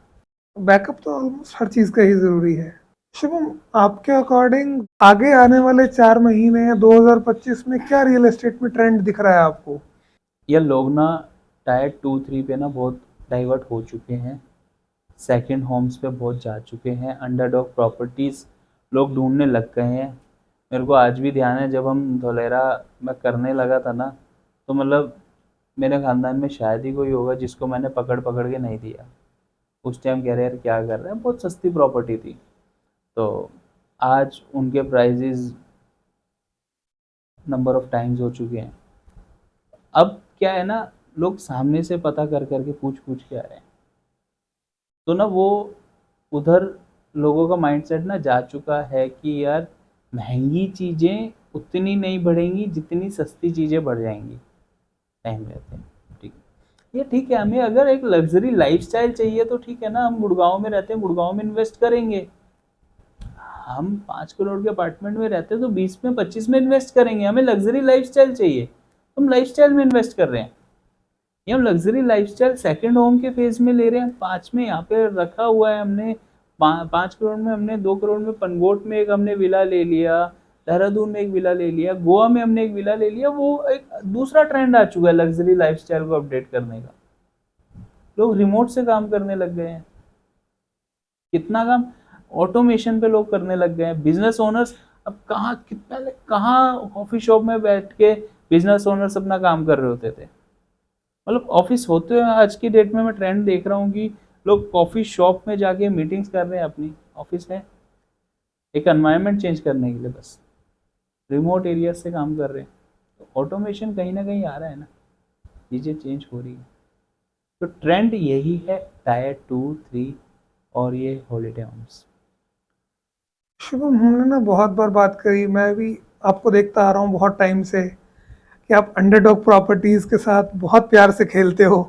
Backup तो ऑलमोस्ट हर चीज का ही जरूरी है। शुभम, आपके अकॉर्डिंग आगे आने वाले 4 महीने या 2025 में क्या रियल एस्टेट में ट्रेंड दिख रहा है आपको? ये लोग ना टायर 2-3 पे ना बहुत डाइवर्ट हो चुके हैं, सेकंड होम्स पे बहुत जा चुके हैं, अंडरडॉग प्रॉपर्टीज़ लोग ढूंढने लग गए हैं। मेरे को आज भी ध्यान है, जब हम धोलेरा में करने लगा था ना, तो मतलब मेरे ख़ानदान में शायद ही कोई होगा जिसको मैंने पकड़ पकड़ के नहीं दिया। उस टाइम कह रहे यार क्या कर रहे हैं, बहुत सस्ती प्रॉपर्टी थी। तो आज उनके प्राइजेज नंबर ऑफ टाइम्स हो चुके हैं। अब क्या है ना, लोग सामने से पता कर करके पूछ पूछ के आ रहे हैं, तो ना वो उधर लोगों का माइंडसेट ना जा चुका है कि यार महंगी चीज़ें उतनी नहीं बढ़ेंगी जितनी सस्ती चीज़ें बढ़ जाएंगी टाइम रहते हैं। ठीक है, ये ठीक है, हमें अगर एक लग्जरी लाइफस्टाइल चाहिए तो ठीक है ना, हम गुड़गांव में रहते हैं, गुड़गांव में इन्वेस्ट करेंगे। हम 5 करोड़ के अपार्टमेंट में रहते हैं तो 20 में 25 में इन्वेस्ट करेंगे। हमें लग्जरी लाइफस्टाइल चाहिए, हम लाइफस्टाइल में इन्वेस्ट कर रहे हैं। ये हम लग्जरी लाइफस्टाइल सेकंड होम के फेज में ले रहे हैं। 5 में यहाँ पे रखा हुआ है हमने, 5 करोड़ में हमने, 2 करोड़ में पनगोट में एक हमने विला ले लिया, देहरादून में एक विला ले लिया, गोवा में हमने एक विला ले लिया। वो एक दूसरा ट्रेंड आ चुका है लग्जरी लाइफस्टाइल को अपडेट करने का। लोग रिमोट से काम करने लग गए हैं, कितना काम ऑटोमेशन पे लोग करने लग गए हैं। बिजनेस ओनर्स अब कहाँ, पहले कहाँ कॉफी शॉप में बैठ के बिजनेस ओनर्स अपना काम कर रहे होते थे। मतलब ऑफिस होते हुए आज की डेट में मैं ट्रेंड देख रहा हूँ कि लोग कॉफ़ी शॉप में जाके मीटिंग्स कर रहे हैं। अपनी ऑफिस है एक एनवायरनमेंट चेंज करने के लिए, बस रिमोट एरिया से काम कर रहे हैं। तो ऑटोमेशन कहीं ना कहीं आ रहा है ना, चीज़ें चेंज हो रही है। तो ट्रेंड यही है, टायर 2-3 और ये हॉलीडे होम्स। शुभम, हमने ना बहुत बार बात करी, मैं भी आपको देखता आ रहा हूँ बहुत टाइम से कि आप अंडरडॉग प्रॉपर्टीज़ के साथ बहुत प्यार से खेलते हो।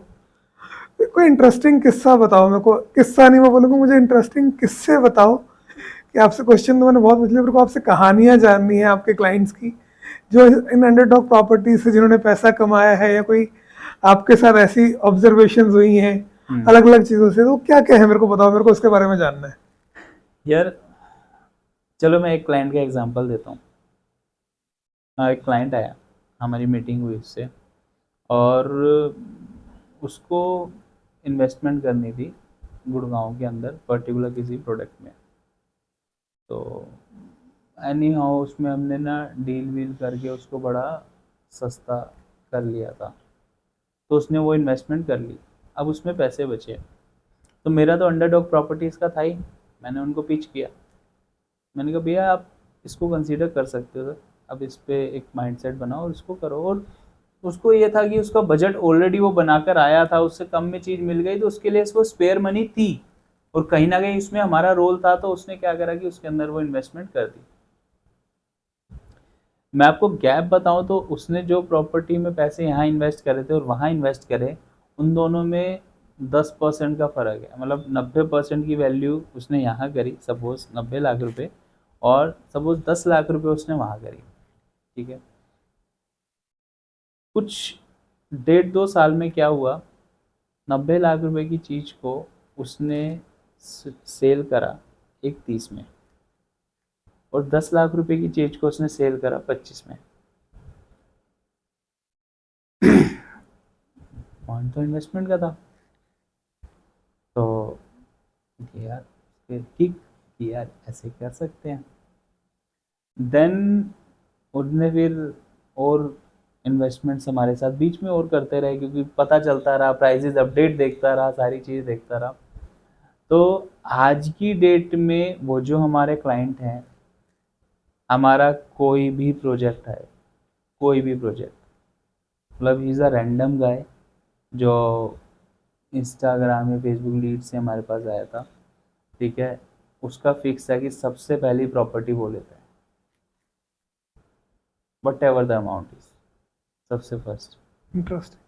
कोई इंटरेस्टिंग किस्सा बताओ मेरे को। किस्सा नहीं मैं बोलूँगा, मुझे इंटरेस्टिंग किस्से बताओ कि आपसे क्वेश्चन तो मैंने बहुत पूछ लिया, मेरे को आपसे कहानियाँ जाननी है आपके क्लाइंट्स की, जो इन अंडरडॉग प्रॉपर्टीज से जिन्होंने पैसा कमाया है, या कोई आपके साथ ऐसी ऑब्जर्वेशंस हुई हैं अलग अलग चीज़ों से, तो क्या क्या है मेरे को बताओ, मेरे को उसके बारे में जानना है। यार चलो मैं एक क्लाइंट का एग्जांपल देता हूँ। एक क्लाइंट आया, हमारी मीटिंग हुई उससे, और उसको इन्वेस्टमेंट करनी थी गुड़गांव के अंदर पर्टिकुलर किसी प्रोडक्ट में। तो एनी हाउ उसमें हमने ना डील वील करके उसको बड़ा सस्ता कर लिया था। तो उसने वो इन्वेस्टमेंट कर ली, अब उसमें पैसे बचे। तो मेरा तो अंडरडॉग प्रॉपर्टीज़ का था ही, मैंने उनको पिच किया। मैंने कहा भैया आप इसको कंसीडर कर सकते हो सर, अब इस पे एक माइंडसेट बनाओ और इसको करो। और उसको ये था कि उसका बजट ऑलरेडी वो बनाकर आया था, उससे कम में चीज़ मिल गई तो उसके लिए वो स्पेयर मनी थी, और कहीं ना कहीं इसमें हमारा रोल था। तो उसने क्या करा कि उसके अंदर वो इन्वेस्टमेंट कर दी। मैं आपको गैप बताऊं तो उसने जो प्रॉपर्टी में पैसे यहाँ इन्वेस्ट करे थे और वहाँ इन्वेस्ट करे, उन दोनों में 10% का फ़र्क है। मतलब 90% की वैल्यू उसने यहाँ करी, सपोज 90 लाख रुपए, और सपोज 10 लाख रुपए उसने वहाँ करी। ठीक है, कुछ 1.5-2 साल में क्या हुआ, 90 लाख रुपए की चीज़ को उसने सेल करा 1.30 में, और 10 लाख रुपए की चीज़ को उसने सेल करा 25 में। पॉइंट तो इन्वेस्टमेंट का था। तो यार फिर ठीक कि यार ऐसे कर सकते हैं। देन उनने फिर और इन्वेस्टमेंट्स हमारे साथ बीच में और करते रहे, क्योंकि पता चलता रहा, प्राइजेस अपडेट देखता रहा, सारी चीज़ देखता रहा। तो आज की डेट में वो जो हमारे क्लाइंट हैं, हमारा कोई भी प्रोजेक्ट है, कोई भी प्रोजेक्ट, मतलब ही इज़ अ रैंडम गाय जो इंस्टाग्राम या फेसबुक लीड से हमारे पास आया था, ठीक है। उसका फिक्स है कि सबसे पहली प्रॉपर्टी वो लेता है, what ever the amount is, सबसे फर्स्ट। इंटरेस्टिंग,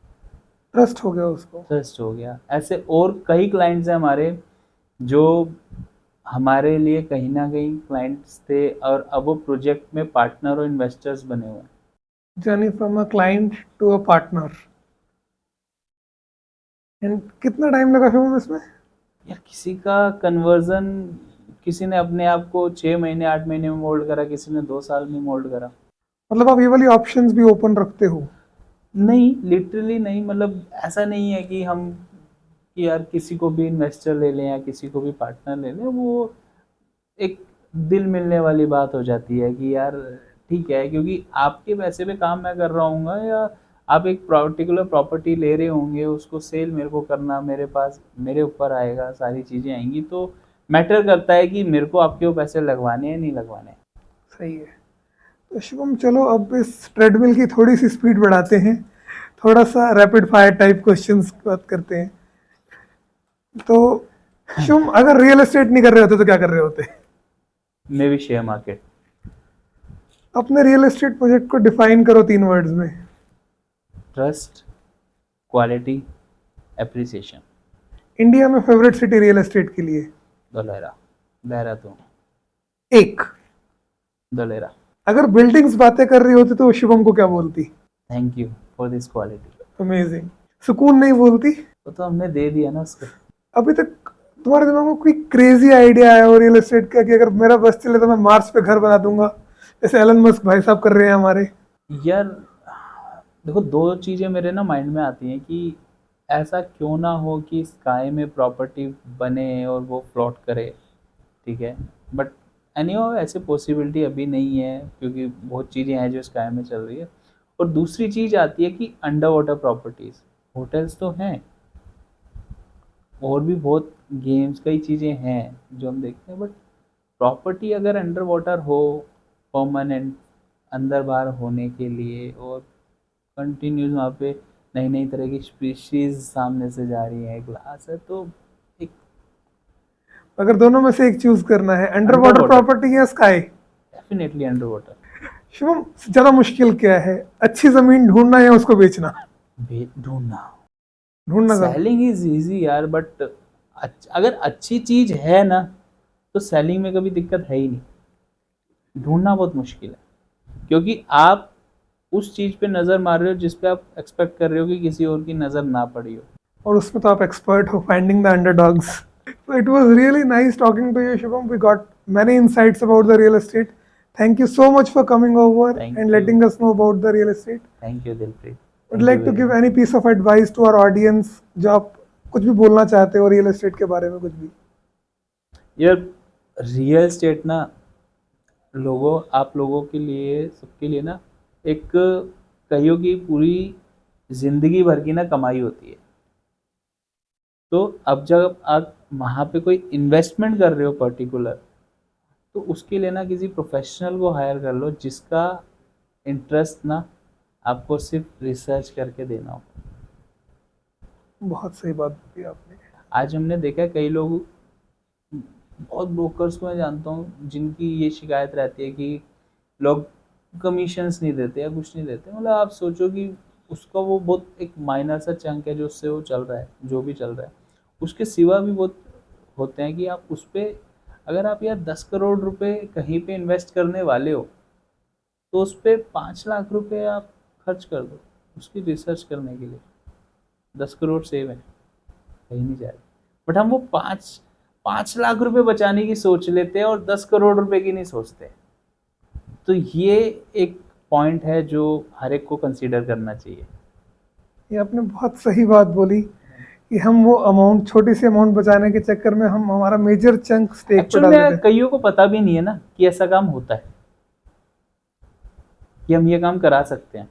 ट्रस्ट हो गया उसको। ट्रस्ट हो गया। ऐसे और कई क्लाइंट्स हैं हमारे जो हमारे लिए कहीं ना कहीं क्लाइंट्स थे और अब वो प्रोजेक्ट में पार्टनर और इन्वेस्टर्स बने हुए हैं। Journey from a client to a partner. And कितना टाइम लगा शुभम इसमें? यार किसी का कन्वर्जन, किसी ने अपने आप को 6 महीने 8 महीने में मोल्ड करा, किसी ने 2 साल में मोल्ड करा। मतलब आप ये वाली ऑप्शंस भी ओपन रखते हो? नहीं, लिटरली नहीं, मतलब ऐसा नहीं है कि हम कि यार किसी को भी इन्वेस्टर ले लें या किसी को भी पार्टनर ले लें, वो एक दिल मिलने वाली बात हो जाती है कि यार ठीक है, क्योंकि आपके पैसे पे काम मैं कर रहा हूँगा, या आप एक पर्टिकुलर प्रॉपर्टी ले रहे होंगे, उसको सेल मेरे को करना, मेरे पास मेरे ऊपर आएगा, सारी चीज़ें आएंगी, तो मैटर करता है कि मेरे को आपके वो पैसे लगवाने हैं नहीं लगवाने हैं। सही है। तो शुभम चलो अब इस ट्रेडमिल की थोड़ी सी स्पीड बढ़ाते हैं, थोड़ा सा रैपिड फायर टाइप क्वेश्चंस की बात करते हैं। तो शुभम अगर रियल एस्टेट नहीं कर रहे होते तो क्या कर रहे होते? मे भी शेयर मार्केट। अपने रियल एस्टेट प्रोजेक्ट को डिफाइन करो 3 वर्ड्स में। Trust, quality, appreciation. इंडिया में फेवरेट सिटी रियल एस्टेट के लिए? धोलेरा, देहरादून। एक। धोलेरा। अगर बिल्डिंग्स बातें कर रही होती तो वो शुभम को क्या बोलती? Thank you for this quality. Amazing. सुकून नहीं बोलती? वो तो हमने दे दिया ना उसको। अभी तक तुम्हारे दिमाग में कोई क्रेजी आइडिया आया हो रियल एस्टेट का कि अगर मेरा बस चले तो मैं मार्स पे घर बना दूंगा, जैसे एलन मस्क भाई साहब कर रहे हैं हमारे? यार देखो, दो चीज़ें मेरे ना माइंड में आती हैं कि ऐसा क्यों ना हो कि स्काई में प्रॉपर्टी बने और वो फ्लोट करे, ठीक है। बट एनीहाउ ऐसे पॉसिबिलिटी अभी नहीं है, क्योंकि बहुत चीज़ें हैं जो स्काई में चल रही है। और दूसरी चीज़ आती है कि अंडर वाटर प्रॉपर्टीज़, होटल्स तो हैं और भी बहुत गेम्स, कई चीज़ें हैं जो हम देखते हैं, बट प्रॉपर्टी अगर अंडर वाटर हो, परमानेंट अंदर बाहर होने के लिए, और कंटिन्यूस वहाँ पे नई नई तरह की स्पीशीज सामने से जा रही है, ग्लास है, तो एक अगर दोनों में से एक चूज करना है, under under water water, property या sky? Definitely under water. Shubham ज्यादा मुश्किल क्या है, अच्छी जमीन ढूंढना या उसको बेचना? ढूंढना। ढूंढना ज्यादा। सेलिंग इज इजी यार, बट अगर अच्छी चीज है ना, तो सेलिंग में कभी दिक्कत है ही नहीं। ढूंढना बहुत मुश्किल है, क्योंकि आप उस चीज पे नजर मार रहे हो जिस पे आप एक्सपेक्ट कर रहे हो कि किसी और की नजर ना पड़ी हो। और उसमें तो आप एक्सपर्ट हो, finding the underdogs. So it was really nice talking to you, Shubham. We got many insights about the real estate. Thank you so much for coming over thank and you, letting us know about the real estate. Thank you Dilpreet, Would thank you like to very give much. any piece of advice to our audience जो आप कुछ भी बोलना चाहते हो real estate के बारे में, कुछ भी? यार रियल एस्टेट ना, आप लोगों के लिए, सबके लिए ना, एक कहियो की पूरी जिंदगी भर की ना कमाई होती है। तो अब जब आप वहाँ पे कोई इन्वेस्टमेंट कर रहे हो पर्टिकुलर, तो उसके लिए ना किसी प्रोफेशनल को हायर कर लो जिसका इंटरेस्ट ना आपको सिर्फ रिसर्च करके देना हो। बहुत सही बात बोली आपने। आज हमने देखा है कई लोग, बहुत ब्रोकर्स को मैं जानता हूँ जिनकी ये शिकायत रहती है कि लोग कमीशंस नहीं देते या कुछ नहीं देते। मतलब आप सोचो कि उसका वो बहुत एक माइनर सा चंक है जो उससे वो चल रहा है, जो भी चल रहा है। उसके सिवा भी बहुत होते हैं कि आप उस पर, अगर आप यार 10 करोड़ रुपए कहीं पे इन्वेस्ट करने वाले हो, तो उस पर 5 लाख रुपए आप खर्च कर दो उसकी रिसर्च करने के लिए। 10 करोड़ सेव है, कहीं नहीं जाएगा। बट हम वो 5 5 लाख रुपए बचाने की सोच लेते हैं और 10 करोड़ रुपए की नहीं सोचते। तो ये एक पॉइंट है जो हर एक को कंसीडर करना चाहिए। ये आपने बहुत सही बात बोली कि हम वो अमाउंट, छोटी सी अमाउंट बचाने के चक्कर में हम हमारा मेजर चंक स्टेक पे एक्चुअल डाल देते में हैं। कईयों को पता भी नहीं है ना कि ऐसा काम होता है, कि हम ये काम करा सकते हैं,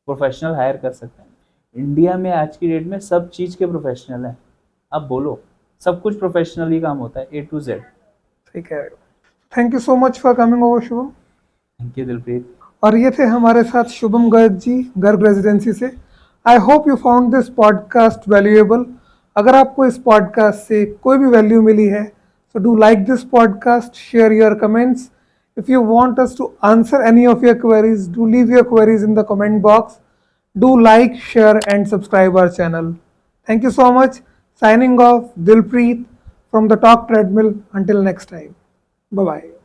प्रोफेशनल हायर कर सकते हैं। इंडिया में आज की डेट में सब चीज़ के प्रोफेशनल हैं। आप बोलो, सब कुछ प्रोफेशनल ही काम होता है, A to Z। ठीक है। Thank you so much for coming over Shubham. Thank you Dilpreet. और ये थे हमारे साथ शुभम गर्ग जी, गर्ग रेजिडेंसी से। I hope you found this podcast valuable. अगर आपको इस पॉडकास्ट से कोई भी वैल्यू मिली है, so do like this podcast, share your comments. If you want us to answer any of your queries, do leave your queries in the comment box. Do like, share, and subscribe our channel. Thank you so much. Signing off, Dilpreet from the Talk Treadmill. Until next time. Bye bye.